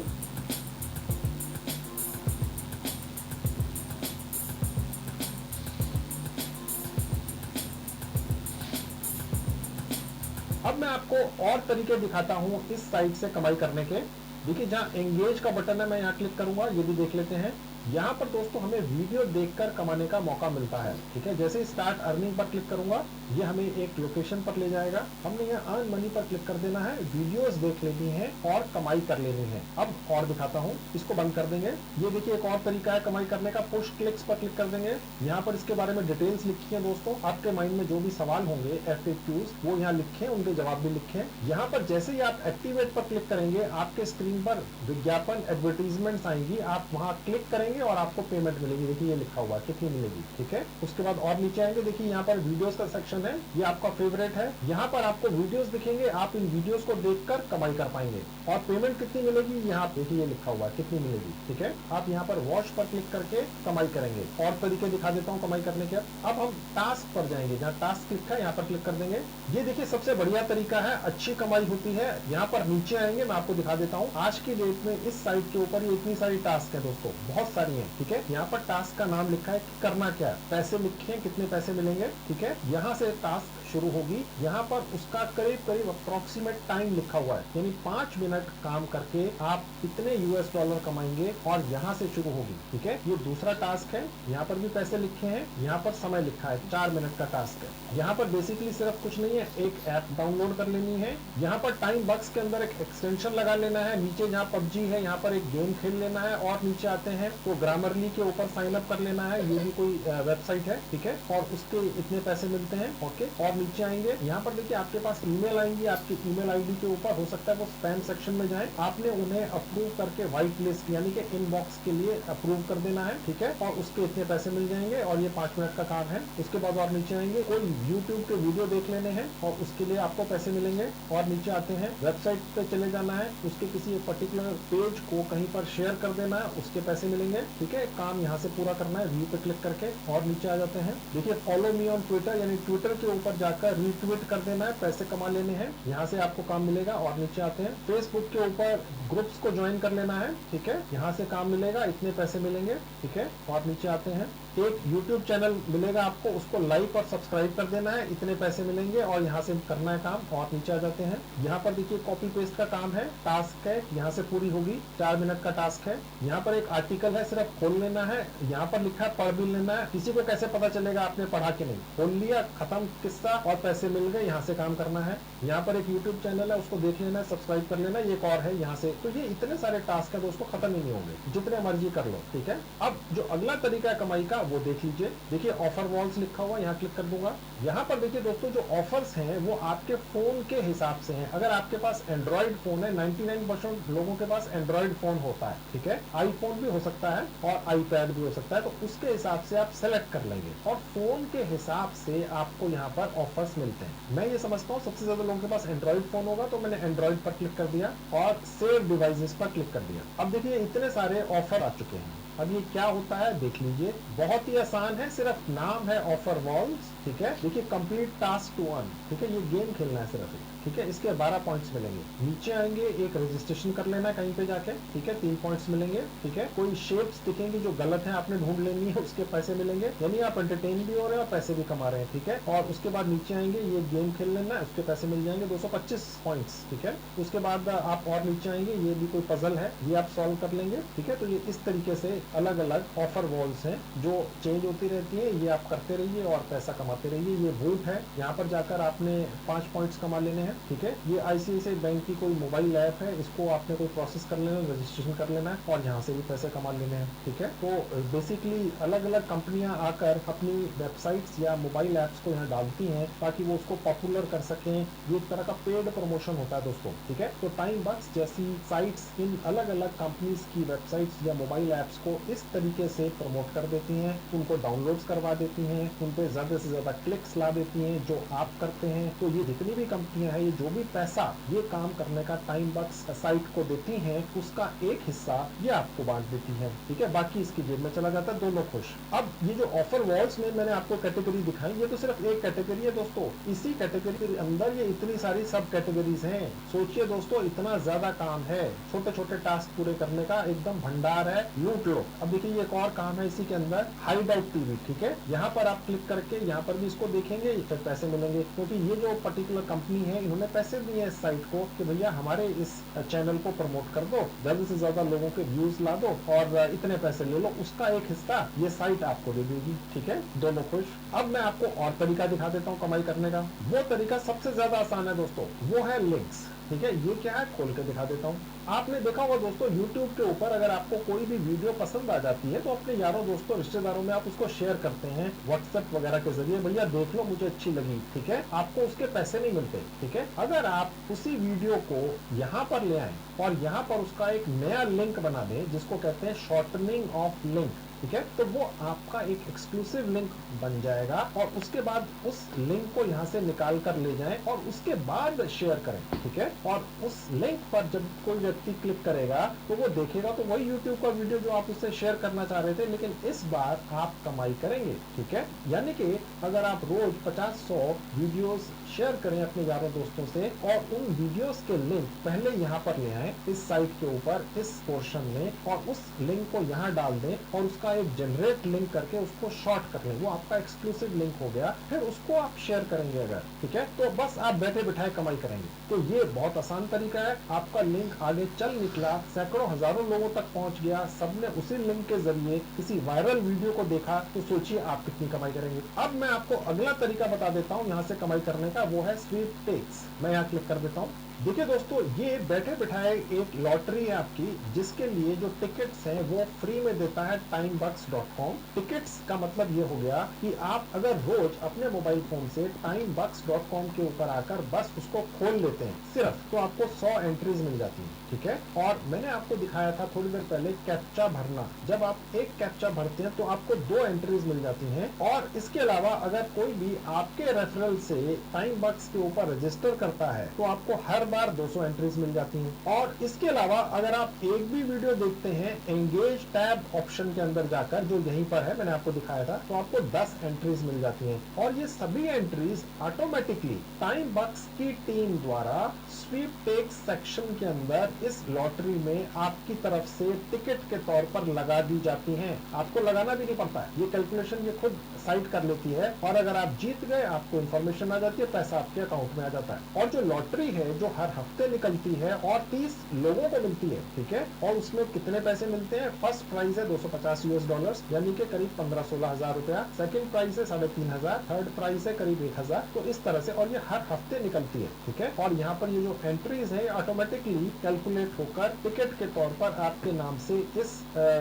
अब मैं आपको और तरीके दिखाता हूं इस साइट से कमाई करने के। देखिए जहां एंगेज का बटन है, मैं यहां क्लिक करूंगा, ये भी देख लेते हैं। यहाँ पर दोस्तों हमें वीडियो देखकर कमाने का मौका मिलता है, ठीक है। जैसे स्टार्ट अर्निंग पर क्लिक करूंगा, ये हमें एक लोकेशन पर ले जाएगा। हमने यहाँ अर्न मनी पर क्लिक कर देना है, वीडियोस देख लेनी है और कमाई कर लेनी है। अब और दिखाता हूँ, इसको बंद कर देंगे। ये देखिए एक और तरीका है कमाई करने का, पुश क्लिक्स पर क्लिक कर देंगे। यहाँ पर इसके बारे में डिटेल्स लिखी है दोस्तों, आपके माइंड में जो भी सवाल होंगे FAQs वो यहाँ लिखे, उनके जवाब भी लिखे। यहाँ पर जैसे ही आप एक्टिवेट पर क्लिक करेंगे, आपके स्क्रीन पर विज्ञापन एडवर्टीजमेंट आएंगी, आप वहाँ क्लिक करेंगे और आपको पेमेंट मिलेगी। देखिए ये लिखा हुआ कितनी मिलेगी, ठीक है। उसके बाद और नीचे आएंगे, देखिए यहाँ पर वीडियोस का सेक्शन है, ये आपका फेवरेट है। यहाँ पर आपको वीडियोस दिखेंगे, आप इन वीडियोस को देखकर कमाई कर पाएंगे। और पेमेंट कितनी मिलेगी, यहाँ देखिए ये लिखा हुआ कितनी मिलेगी, ठीक है। आप यहाँ पर वॉच पर क्लिक करके कमाई करेंगे। और तरीके दिखा देता हूँ कमाई करने के। अब हम टास्क पर जाएंगे, जहाँ टास्क लिखा है यहाँ पर क्लिक कर देंगे। ये देखिए सबसे बढ़िया तरीका है, अच्छी कमाई होती है। यहाँ पर नीचे आएंगे, मैं आपको दिखा देता हूँ। आज की डेट में इस साइट के ऊपर ये इतनी सारी टास्क है दोस्तों, बहुत सारी है, ठीक है। यहाँ पर टास्क का नाम लिखा है कि करना क्या है, पैसे लिखे हैं, कितने पैसे मिलेंगे, ठीक है। यहाँ से टास्क शुरू होगी, यहाँ पर उसका करीब करीब अप्रोक्सीमेट टाइम लिखा हुआ है, यानी 5 मिनट काम करके आप इतने $US कमाएंगे और यहाँ से शुरू होगी, ठीक है। ये दूसरा टास्क है, यहाँ पर भी पैसे लिखे हैं, यहाँ पर समय लिखा है, 4 मिनट का टास्क है। यहाँ पर बेसिकली सिर्फ कुछ नहीं है, एक ऐप डाउनलोड कर लेनी है। यहाँ पर टाइम बॉक्स के अंदर एक एक्सटेंशन लगा लेना है। नीचे जहाँ PUBG है, यहाँ पर एक गेम खेल लेना है। और नीचे आते हैं तो ग्रामरली के ऊपर साइन अप कर लेना है, ये भी कोई वेबसाइट है, ठीक है। और उसके इतने पैसे मिलते हैं, ओके। और नीचे आएंगे, यहाँ पर देखिए आपके पास ईमेल आएंगी, आपके ईमेल आईडी के ऊपर, हो सकता है वो स्पैम सेक्शन में जाए, आपने उन्हें अप्रूव करके व्हाइट लिस्ट यानी कि इनबॉक्स के लिए अप्रूव कर देना है, ठीक है। और उसके इतने पैसे मिल जाएंगे और ये 5 मिनट का काम है। उसके बाद और नीचे आएंगे, कोई यूट्यूब के वीडियो देख लेने हैं और उसके लिए आपको पैसे मिलेंगे। और नीचे आते हैं, वेबसाइट पे चले जाना है, उसके किसी पर्टिकुलर पेज को कहीं पर शेयर कर देना है, उसके पैसे मिलेंगे। ठीक है, काम यहाँ से पूरा करना है, व्यू पे क्लिक करके और नीचे आ जाते हैं। देखिए फॉलो मी ऑन ट्विटर, यानी ट्विटर के ऊपर जाकर रीट्वीट कर देना है, पैसे कमा लेने हैं, यहाँ से आपको काम मिलेगा। और नीचे आते हैं, फेसबुक के ऊपर ग्रुप्स को ज्वाइन कर लेना है, ठीक है, यहाँ से काम मिलेगा, इतने पैसे मिलेंगे, ठीक है। और नीचे आते हैं, एक YouTube चैनल मिलेगा आपको, उसको लाइक और सब्सक्राइब कर देना है, इतने पैसे मिलेंगे और यहाँ से करना है काम। और नीचे आ जाते हैं, यहाँ पर देखिए कॉपी पेस्ट का काम है, टास्क है, यहाँ से पूरी होगी, 4 मिनट का टास्क है। यहाँ पर एक आर्टिकल है, सिर्फ खोल लेना है, यहाँ पर लिखा है पढ़ भी लेना है। किसी को कैसे पता चलेगा आपने पढ़ा कि नहीं, खोल लिया, खत्म किस्सा और पैसे मिल गए, यहाँ से काम करना है। यहाँ पर एक YouTube चैनल है, उसको देख लेना है, सब्सक्राइब कर लेना, एक और है यहाँ से। तो ये इतने सारे टास्क है दोस्तों, खत्म ही नहीं होंगे, जितने मर्जी कर लो, ठीक है। अब जो अगला तरीका है कमाई का वो देख लीजिए। देखिए ऑफर वॉल्स लिखा हुआ, यहाँ क्लिक कर दूंगा। यहाँ पर देखिए दोस्तों, जो ऑफर्स हैं वो आपके फोन के हिसाब से हैं। अगर आपके पास एंड्रॉइड फोन है, 99% लोगों के पास एंड्रॉइड फोन होता है, ठीक है, आईफोन भी हो सकता है और आईपैड भी हो सकता है, तो उसके हिसाब से आप सेलेक्ट कर लेंगे और फोन के हिसाब से आपको यहाँ पर ऑफर्स मिलते हैं। मैं ये समझता हूँ सबसे ज्यादा लोगों के पास एंड्रॉइड फोन होगा, तो मैंने एंड्रॉइड पर क्लिक कर दिया और सेव डिवाइसेस पर क्लिक कर दिया। अब देखिए इतने सारे ऑफर आ चुके हैं। अब ये क्या होता है देख लीजिए, बहुत ही आसान है, सिर्फ नाम है ऑफर वॉल्स, ठीक है। देखिए कंप्लीट टास्क टू अर्न, ठीक है, ये गेम खेलना है सिर्फ, ठीक है। इसके 12 पॉइंट्स मिलेंगे। नीचे आएंगे, एक रजिस्ट्रेशन कर लेना है कहीं पे जाके, ठीक है, 3 पॉइंट्स मिलेंगे, ठीक है। कोई शेप्स दिखेंगी जो गलत है, आपने ढूंढ लेनी है, उसके पैसे मिलेंगे, यानी आप एंटरटेन भी हो रहे हैं और पैसे भी कमा रहे हैं, ठीक है। और उसके बाद नीचे आएंगे, ये गेम खेल लेना है, उसके पैसे मिल जाएंगे 225 पॉइंट्स, ठीक है। उसके बाद आप और नीचे आएंगे, ये भी कोई पजल है, ये आप सॉल्व कर लेंगे, ठीक है। तो ये इस तरीके से अलग अलग ऑफर वॉल्स हैं जो चेंज होती रहती है, ये आप करते रहिए और पैसा कमाते रहिए। ये वोट है, यहाँ पर जाकर आपने 5 पॉइंट्स कमा लेने हैं, ठीक है। ये आईसीआईसीआई बैंक की कोई मोबाइल ऐप है, इसको आपने कोई प्रोसेस कर लेना, रजिस्ट्रेशन कर लेना है और यहाँ से भी पैसे कमा लेने हैं, ठीक है। तो बेसिकली अलग अलग कंपनियां आकर अपनी वेबसाइट्स या मोबाइल ऐप्स को यहाँ डालती हैं ताकि वो उसको पॉपुलर कर सकें। ये एक तरह का पेड प्रमोशन होता है दोस्तों, ठीक है। तो टाइम बक्स जैसी साइट्स इन अलग अलग कंपनीज की वेबसाइट्स या मोबाइल ऐप्स को इस तरीके से प्रमोट कर देती हैं, उनको डाउनलोड्स करवा देती हैं, उन पे ज्यादा से ज्यादा क्लिक्स ला देती हैं जो आप करते हैं। तो ये जितनी भी कंपनियां हैं, ये जो भी पैसा ये काम करने का टाइम बक्स साइट को देती हैं, उसका एक हिस्सा ये आपको बांट देती है, ठीक है। बाकी इसकी जेब में चला जाता है, दोनों खुश। अब ये जो ऑफर वॉल्स में मैंने आपको कैटेगरी दिखाई, ये तो सिर्फ एक कैटेगरी है दोस्तों, इसी कैटेगरी के अंदर ये इतनी सारी सब कैटेगरीज हैं। सोचिए दोस्तों, इतना ज्यादा काम है, छोटे छोटे टास्क पूरे करने का एकदम भंडार है, लूट लो। अब देखिए एक और काम है इसी के अंदर, हाइड आउट टीवी, ठीक है। यहाँ पर आप क्लिक करके यहाँ पर भी इसको देखेंगे, फिर पैसे मिलेंगे, क्योंकि ये जो पर्टिकुलर कंपनी है इन्होंने पैसे दिए हैं इस साइट को कि भैया हमारे इस चैनल को प्रमोट कर दो, ज्यादा से ज्यादा लोगों के व्यूज ला दो और इतने पैसे ले लो, उसका एक हिस्सा ये साइट आपको दे देगी, ठीक है, दोनों खुश। अब मैं आपको और तरीका दिखा देता हूँ कमाई करने का। वो तरीका सबसे ज्यादा आसान है दोस्तों, वो है लिंक्स, ठीक है। ये क्या है खोल के दिखा देता हूँ। आपने देखा होगा दोस्तों, YouTube के ऊपर अगर आपको कोई भी वीडियो पसंद आ जाती है तो अपने यारों दोस्तों रिश्तेदारों में आप उसको शेयर करते हैं व्हाट्सएप वगैरह के जरिए, भैया देख लो मुझे अच्छी लगी, ठीक है। आपको उसके पैसे नहीं मिलते, ठीक है। अगर आप उसी वीडियो को यहाँ पर ले आए और यहाँ पर उसका एक नया लिंक बना दें जिसको कहते हैं शॉर्टनिंग ऑफ लिंक, ठीक है, तो वो आपका एक एक्सक्लूसिव लिंक बन जाएगा और उसके बाद उस लिंक को यहाँ से निकाल कर ले जाएं और उसके बाद शेयर करें, ठीक है। और उस लिंक पर जब कोई व्यक्ति क्लिक करेगा तो वो देखेगा तो वही YouTube का वीडियो जो आप उससे शेयर करना चाह रहे थे, लेकिन इस बार आप कमाई करेंगे, ठीक है। यानी कि अगर आप रोज 50-100 वीडियोस शेयर करें अपने यारों दोस्तों से और उन वीडियोस के लिंक पहले यहाँ पर ले आए इस साइट के ऊपर इस पोर्शन में और उस लिंक को यहाँ डाल दें और उसका एक जनरेट लिंक करके उसको शॉर्ट कर लें, वो आपका एक्सक्लूसिव लिंक हो गया, फिर उसको आप शेयर करेंगे अगर, ठीक है, तो बस आप बैठे बिठाए कमाई करेंगे। तो ये बहुत आसान तरीका है, आपका लिंक आगे चल निकला, सैकड़ों हजारों लोगों तक पहुंच गया, सबने उसी लिंक के जरिए किसी वायरल वीडियो को देखा, तो सोचिए आप कितनी कमाई करेंगे। अब मैं आपको अगला तरीका बता देता हूँ यहाँ से कमाई करने का, वो है स्वीपटेक्स। मैं यहाँ क्लिक कर देता हूँ। देखिए दोस्तों, ये बैठे बिठाए एक लॉटरी है आपकी, जिसके लिए जो टिकट्स हैं वो फ्री में देता है timebucks.com। टिकट्स का मतलब ये हो गया कि आप अगर रोज अपने मोबाइल फोन से timebucks.com के ऊपर आकर बस उसको खोल लेते हैं सिर्फ, तो आपको 100 एंट्रीज मिल जाती हैं, ठीक है। और मैंने आपको दिखाया था थोड़ी देर पहले कैप्चा भरना, जब आप एक कैप्चा भरते हैं तो आपको 2 एंट्रीज मिल जाती हैं। और इसके अलावा अगर कोई भी आपके रेफरल से टाइम बक्स के ऊपर रजिस्टर करता है तो आपको हर हर बार 200 एंट्रीज मिल जाती हैं। और इसके अलावा अगर आप एक भी वीडियो देखते हैं एंगेज टैब ऑप्शन के अंदर जाकर, जो यहीं पर है, मैंने आपको दिखाया था, तो आपको 10 एंट्रीज मिल जाती हैं। और ये सभी एंट्रीज ऑटोमेटिकली टाइम बक्स की टीम द्वारा स्वीपटेक्स सेक्शन के अंदर इस लॉटरी में आपकी तरफ से टिकट के तौर पर लगा दी जाती हैं। आपको लगाना भी नहीं पड़ता है, ये कैलकुलेशन ये खुद साइड कर लेती है। और अगर आप जीत गए, आपको इंफॉर्मेशन आ जाती है, पैसा आपके अकाउंट में आ जाता है। और जो लॉटरी है जो हर हफ्ते निकलती है और 30 लोगों को मिलती है, ठीक है। और उसमें कितने पैसे मिलते हैं? फर्स्ट प्राइज है $250 यानी कि करीब 15-16 हजार रुपया। सेकंड प्राइज है 3500, थर्ड प्राइज है करीब 1000। तो इस तरह से, और ये हर हफ्ते निकलती है, ठीक है। और यहाँ पर ये जो एंट्रीज है ऑटोमेटिकली कैलकुलेट होकर टिकट के तौर पर आपके नाम से इस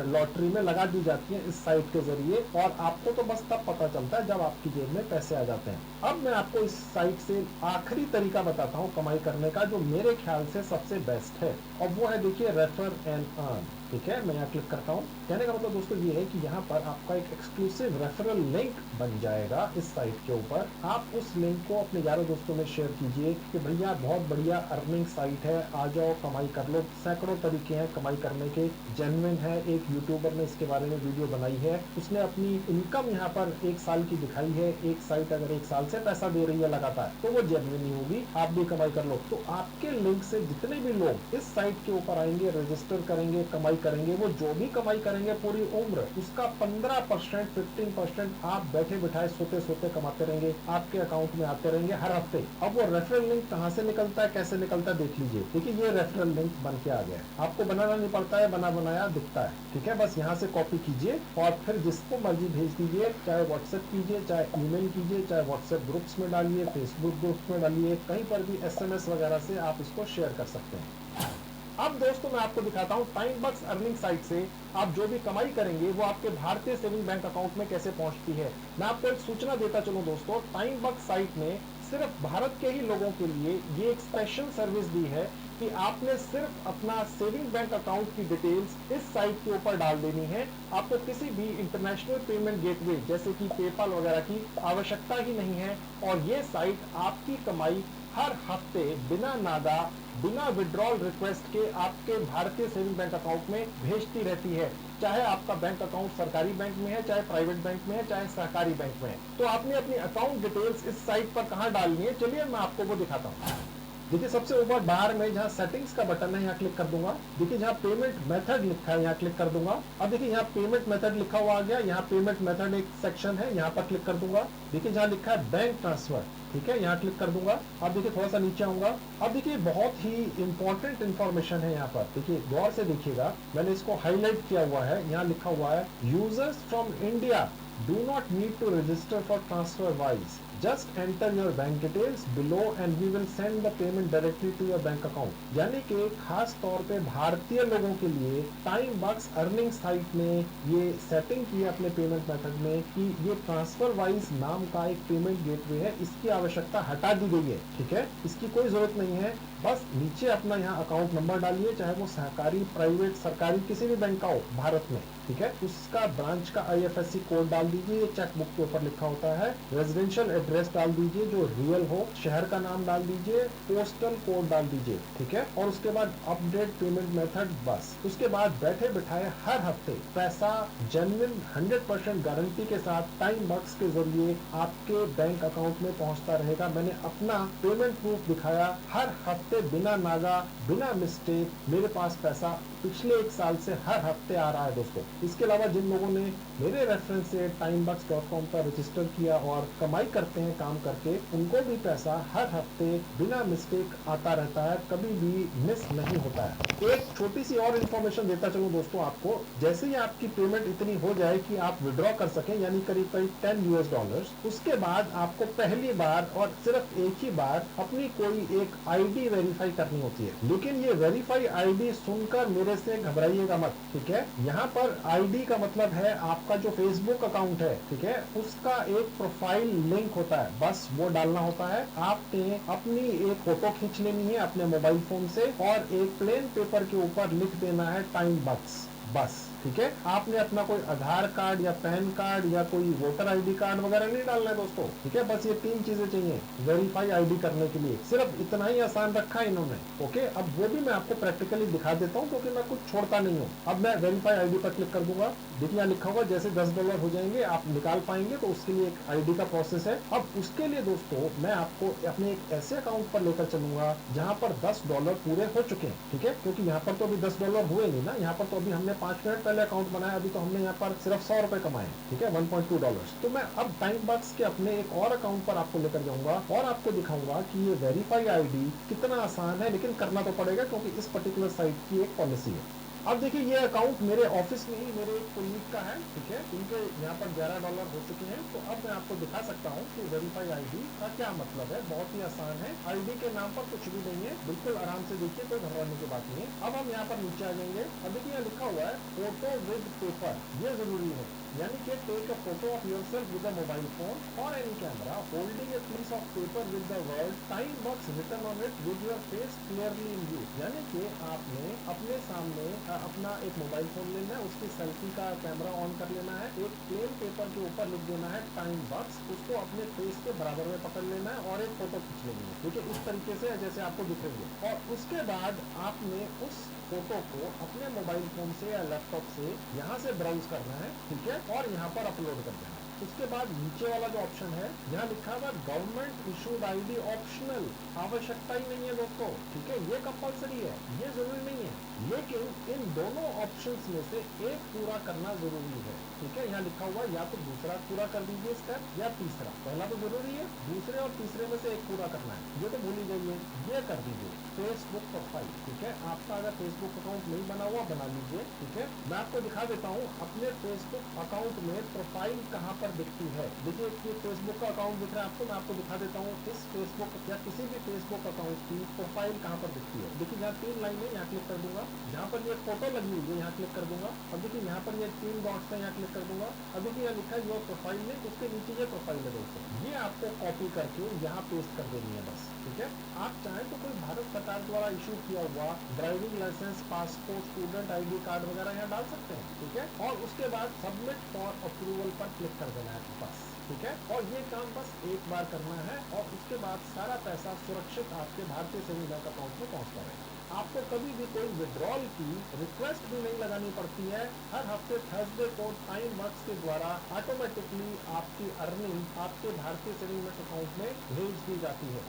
लॉटरी में लगा दी जाती है इस साइट के जरिए। और आपको तो बस तब पता चलता है जब आपकी जेब में पैसे आ जाते हैं। अब मैं आपको इस साइट से आखिरी तरीका बताता हूँ कमाई करने का, जो मेरे ख्याल से सबसे बेस्ट है, और वो है, देखिए, रेफर एंड अर्न। ठीक है, मैं यहाँ क्लिक करता हूँ। कहने का मतलब दोस्तों ये है कि यहाँ पर आपका एक एक्सक्लूसिव रेफरल लिंक बन जाएगा इस साइट के ऊपर। आप उस लिंक को अपने यारों दोस्तों में शेयर कीजिए कि भैया बहुत बढ़िया अर्निंग साइट है, आ जाओ कमाई कर लो। सैकड़ों तरीके हैं कमाई करने के, जेन्युइन है। एक यूट्यूबर ने इसके बारे में वीडियो बनाई है, उसने अपनी इनकम यहाँ पर 1 साल की दिखाई है। एक साइट अगर 1 साल से पैसा दे रही है लगातार, तो वो जेन्युइन ही होगी, आप भी कमाई कर लो। तो आपके लिंक से जितने भी लोग इस साइट के ऊपर आएंगे, रजिस्टर करेंगे, कमाई करेंगे, वो जो भी कमाई करेंगे पूरी उम्र, उसका 15%, 15% आप बैठे बिठाए सोते सोते कमाते रहेंगे, आपके अकाउंट में आते रहेंगे हर हफ्ते। अब वो रेफरल लिंक कहाँ से निकलता है, कैसे निकलता है, देख लीजिए। देखिए, ये रेफरल लिंक बन के आ गया है, आपको बनाना नहीं पड़ता है, बना बनाया दिखता है, ठीक है। बस यहाँ से कॉपी कीजिए और फिर जिसको मर्जी भेज दीजिए, चाहे व्हाट्सएप कीजिए, चाहे ईमेल कीजिए, चाहे व्हाट्सएप ग्रुप्स में डालिए, फेसबुक ग्रुप्स में डालिए, कहीं पर भी SMS वगैरह से आप इसको शेयर कर सकते हैं। अब दोस्तों मैं आपको दिखाता हूं टाइम बक्स अर्निंग साइट से आप जो भी कमाई करेंगे वो आपके भारतीय सेविंग बैंक अकाउंट में कैसे पहुंचती है। मैं आपको एक सूचना देता चलूं दोस्तों, टाइम बक्स साइट ने सिर्फ भारत के ही लोगों के लिए ये एक स्पेशल सर्विस दी है कि आपने सिर्फ अपना सेविंग बैंक अकाउंट की डिटेल्स इस साइट के ऊपर डाल देनी है। आपको किसी भी इंटरनेशनल पेमेंट गेटवे जैसे कि पेपाल वगैरह की आवश्यकता ही नहीं है। और ये साइट आपकी कमाई हर हफ्ते बिना नागा, बिना विड्रॉल रिक्वेस्ट के आपके भारतीय सेविंग बैंक अकाउंट में भेजती रहती है। चाहे आपका बैंक अकाउंट सरकारी बैंक में है, चाहे प्राइवेट बैंक में है, चाहे सहकारी बैंक में है। तो आपने अपनी अकाउंट डिटेल्स इस साइट पर कहां डालनी है, चलिए मैं आपको वो दिखाता हूँ। देखिए, सबसे ऊपर बाहर में जहाँ सेटिंग्स का बटन है, यहाँ क्लिक कर दूंगा। देखिए, जहाँ पेमेंट मेथड लिखा है, यहाँ क्लिक कर दूंगा। अब देखिए, यहाँ पेमेंट मेथड लिखा हुआ आ गया, यहाँ पेमेंट मेथड एक सेक्शन है, यहाँ पर क्लिक कर दूंगा। देखिए, जहाँ लिखा है बैंक ट्रांसफर, ठीक है, यहाँ क्लिक कर दूंगा। अब देखिए, थोड़ा सा नीचे आऊंगा। अब देखिए, बहुत ही इंपॉर्टेंट इंफॉर्मेशन है यहाँ पर। देखिए, गौर से देखिएगा, मैंने इसको हाईलाइट किया हुआ है। यहाँ लिखा हुआ है, users from India do not need to register for transfer wise. Just enter your bank details below and we will send the payment directly to your bank account. यानी कि खास तौर पे भारतीय लोगों के लिए टाइम बक्स अर्निंग साइट ने ये सेटिंग की है अपने पेमेंट मेथड में कि ये ट्रांसफर वाइज नाम का एक पेमेंट गेटवे है, इसकी आवश्यकता हटा दी गई है, ठीक है। इसकी कोई जरूरत नहीं है। बस नीचे अपना यहाँ अकाउंट नंबर डालिए, चाहे वो सहकारी, प्राइवेट, सरकारी, किसी भी बैंक का हो भारत में, ठीक है। उसका ब्रांच का IFSC कोड डाल दीजिए, ये चेकबुक के ऊपर लिखा होता है। रेजिडेंशियल एड्रेस डाल दीजिए जो रियल हो, शहर का नाम डाल दीजिए, पोस्टल कोड डाल दीजिए, ठीक है। और उसके बाद अपडेट पेमेंट मेथड, बस। उसके बाद बैठे बिठाए हर हफ्ते पैसा जेन्युइन 100% गारंटी के साथ टाइम बक्स के जरिए आपके बैंक अकाउंट में पहुंचता रहेगा। मैंने अपना पेमेंट प्रूफ दिखाया, हर हफ्ते बिना नागा, बिना मिस्टेक मेरे पास पैसा पिछले 1 साल से हर हफ्ते आ रहा है दोस्तों। इसके अलावा जिन लोगों ने मेरे रेफरेंस से timebox.com पर रजिस्टर किया और कमाई करते हैं काम करके, उनको भी पैसा हर हफ्ते बिना मिस्टेक आता रहता है, कभी भी मिस नहीं होता है। एक छोटी सी और इन्फॉर्मेशन देता चलूं दोस्तों आपको, जैसे ही आपकी पेमेंट इतनी हो जाए कि आप विड्रॉ कर सकें, यानी करीब करीब $10, उसके बाद आपको पहली बार और सिर्फ एक ही बार अपनी कोई एक ID वेरीफाई करनी होती है। लेकिन ये वेरीफाई ID सुनकर मेरे से घबराइएगा मत, ठीक है। यहाँ पर ID का मतलब है आपका जो फेसबुक अकाउंट है, ठीक है, उसका एक प्रोफाइल लिंक होता है, बस वो डालना होता है। आपने अपनी एक फोटो खींच लेनी है अपने मोबाइल फोन से और एक प्लेन पेपर के ऊपर लिख देना है टाइम बक्स, बस, ठीक है। आपने अपना कोई आधार कार्ड या पैन कार्ड या कोई वोटर आईडी कार्ड वगैरह नहीं डालना है दोस्तों, ठीक है। बस ये 3 चीजें चाहिए वेरीफाई आईडी करने के लिए, सिर्फ इतना ही आसान रखा है इन्होंने। ओके, अब वो भी मैं आपको प्रैक्टिकली दिखा देता हूँ क्योंकि मैं कुछ छोड़ता नहीं हूँ। अब मैं वेरीफाई आईडी पर क्लिक कर दूंगा। देखिए यहाँ लिखा होगा जैसे $10 हो जाएंगे आप निकाल पाएंगे, तो उसके लिए एक आईडी का प्रोसेस है। अब उसके लिए दोस्तों मैं आपको अपने एक ऐसे अकाउंट पर लेकर चलूंगा जहां पर $10 पूरे हो चुके हैं, ठीक है। क्योंकि यहाँ पर तो अभी $10 हुए नहीं ना, यहाँ पर तो अभी हमने 5 मिनट पहले अकाउंट बनाया, अभी तो हमने यहाँ पर सिर्फ $100 कमाए, ठीक है, $1.2। तो मैं अब टाइम बॉक्स के अपने एक और अकाउंट पर आपको लेकर जाऊंगा और आपको दिखाऊंगा कि ये वेरीफाई आईडी कितना आसान है, लेकिन करना तो पड़ेगा क्योंकि इस पर्टिकुलर साइट की एक पॉलिसी है। अब देखिए ये अकाउंट मेरे ऑफिस में ही मेरे एक कोलीग का है, ठीक है। इनके यहाँ पर $11 हो चुके हैं। तो अब मैं आपको दिखा सकता हूँ कि वेरीफाई आईडी का क्या मतलब है। बहुत ही आसान है, आईडी के नाम पर कुछ भी नहीं है, बिल्कुल आराम से देखिए, कोई घबराने की बात नहीं है। अब हम यहाँ पर नीचे आ जाएंगे। अब देखिए यहाँ लिखा हुआ है फोटो विद पेपर, ये जरूरी है, यानी कि take a photo of yourself with a mobile phone और any camera holding a piece of paper with the word time box written on it with your face clearly in view. यानी कि आपने अपने सामने अपना एक मोबाइल फोन लेना है, उसकी सेल्फी का कैमरा ऑन कर लेना है, एक प्लेन पेपर के ऊपर लिख देना है टाइम बॉक्स, उसको अपने फेस के बराबर में पकड़ लेना है और एक फोटो खींच लेनी है, ठीक है, इस तरीके से जैसे आपको दिख रही है। और उसके बाद आपने उस फोटो को अपने मोबाइल फोन से या लैपटॉप से यहाँ से ब्राउज करना है, ठीक है, और यहाँ पर अपलोड कर देना है। उसके बाद नीचे वाला जो ऑप्शन है, यहाँ लिखा हुआ गवर्नमेंट इशूड आईडी ऑप्शनल, आवश्यकता ही नहीं है दोस्तों, ठीक है, ये कंपलसरी है, ये जरूरी नहीं है, लेकिन इन दोनों ऑप्शंस में से एक पूरा करना जरूरी है, ठीक है। यहाँ लिखा हुआ या तो दूसरा पूरा कर दीजिए स्टेप या तीसरा, पहला तो जरूरी है, दूसरे और तीसरे में से एक पूरा करना है, ये तो भूल ही जाइए, ये कर दीजिए। फेसबुक प्रोफाइल, ठीक है, आपका अगर फेसबुक अकाउंट नहीं बना हुआ बना लीजिए, ठीक है। मैं आपको दिखा देता हूँ अपने फेसबुक अकाउंट में प्रोफाइल कहाँ पर दिखती है। देखिए ये फेसबुक का अकाउंट दिख रहा है आपको, मैं आपको दिखा देता हूँ इस फेसबुक या किसी भी फेसबुक अकाउंट की प्रोफाइल कहाँ पर दिखती है। देखिए यहाँ 3 लाइन है, यहाँ क्लिक कर दूंगा, जहाँ पर ये फोटो लगी हुई है यहाँ क्लिक कर दूंगा। अब देखिए यहाँ पर ये 3 डॉट्स है, यहाँ क्लिक कर दूंगा। अब देखिए यहाँ लिखा है योर प्रोफाइल में, उसके नीचे ये प्रोफाइल है दोस्तों, ये आपको कॉपी करके यहाँ पेस्ट कर देनी है बस, ठीक है। आप चाहें तो कोई भारत सरकार द्वारा इशू किया हुआ driving licence, passport, student ID card वगैरह यहाँ डाल सकते हैं, ठीक है। और उसके बाद सबमिट फॉर अप्रूवल पर क्लिक कर देना है बस, ठीक है। और ये काम बस एक बार करना है और उसके बाद सारा पैसा सुरक्षित आपके भारतीय सेविंग बैंक अकाउंट में पहुंचता है। आपको कभी भी कोई विड्रॉल की रिक्वेस्ट भी नहीं लगानी पड़ती है। हर हफ्ते थर्सडे को टाइम वर्क्स के द्वारा ऑटोमेटिकली आपकी अर्निंग आपके भारतीय सेविंग बैंक अकाउंट में भेज दी जाती है।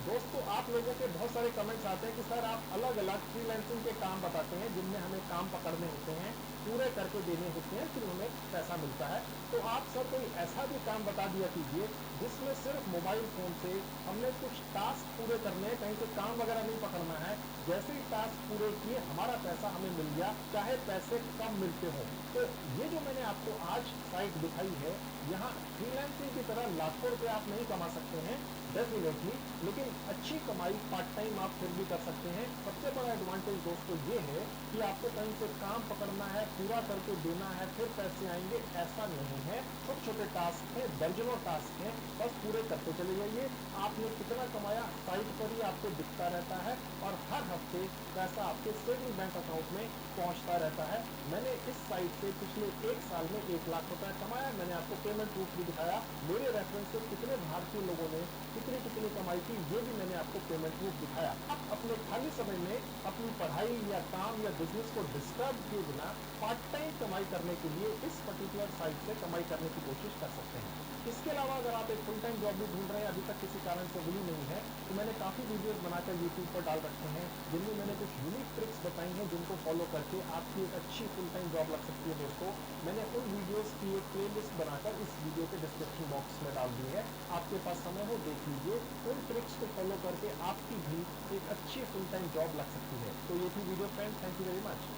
दोस्तों आप लोगों के बहुत सारे कमेंट्स आते हैं कि सर आप अलग अलग फ्रीलांसिंग के काम बताते हैं जिनमें हमें काम पकड़ने होते हैं, पूरे करके देने होते हैं, फिर उन्हें पैसा मिलता है। तो आप सब कोई ऐसा भी काम बता दिया कीजिए जिसमें सिर्फ मोबाइल फोन से हमने कुछ टास्क पूरे करने, कहीं से काम वगैरह नहीं पकड़ना है, जैसे ही टास्क पूरे किए हमारा पैसा हमें मिल गया, चाहे पैसे कम मिलते हो। तो ये जो मैंने आपको आज साइट दिखाई है, यहाँ फ्रीलांसिंग की तरह लाखों रुपए आप नहीं कमा सकते हैं डेफिनेटली, लेकिन अच्छी कमाई पार्ट टाइम आप फिर भी कर सकते हैं। सबसे बड़ा एडवांटेज दोस्तों ये है कि आपको कहीं से काम पकड़ना है, पूरा करके देना है, फिर पैसे आएंगे, ऐसा नहीं है। छोटे छोटे टास्क हैं, दर्जनों टास्क हैं, बस पूरे करते चले जाइए। आपने कितना कमाया साइट पर ही आपको दिखता रहता है और हर हफ्ते पैसा आपके सेविंग बैंक अकाउंट में पहुंचता रहता है। मैंने इस साइट से पिछले 1 साल में 1 लाख रुपए कमाया। मैंने आपको पेमेंट प्रूफ भी दिखाया, मेरे रेफरेंस से कितने भारतीय लोगों ने कितनी कमाई की, ये भी मैंने आपको पेमेंट प्रूफ दिखाया। आप अपने खाली समय में अपनी पढ़ाई या काम या बिजनेस को डिस्टर्ब किए बिना पार्ट टाइम कमाई करने के लिए इस पर्टिकुलर साइट से कमाई करने की कोशिश कर सकते हैं। इसके अलावा अगर आप एक फुल टाइम जॉब भी ढूंढ रहे हैं, अभी तक किसी कारण से मिली नहीं है, तो मैंने काफी वीडियोस बनाकर यूट्यूब पर डाल रखे हैं जिनमें मैंने कुछ यूनिक ट्रिक्स बताई हैं जिनको फॉलो करके आपकी एक अच्छी फुल टाइम जॉब लग सकती है। दोस्तों मैंने उन वीडियोस की एक प्लेलिस्ट बनाकर इस वीडियो के डिस्क्रिप्शन बॉक्स में डाल दी है, आपके पास समय हो देख लीजिए। उन ट्रिक्स को फॉलो करके आपकी भी एक अच्छी फुल टाइम जॉब लग सकती है। तो ये थी video friends, thank you very much.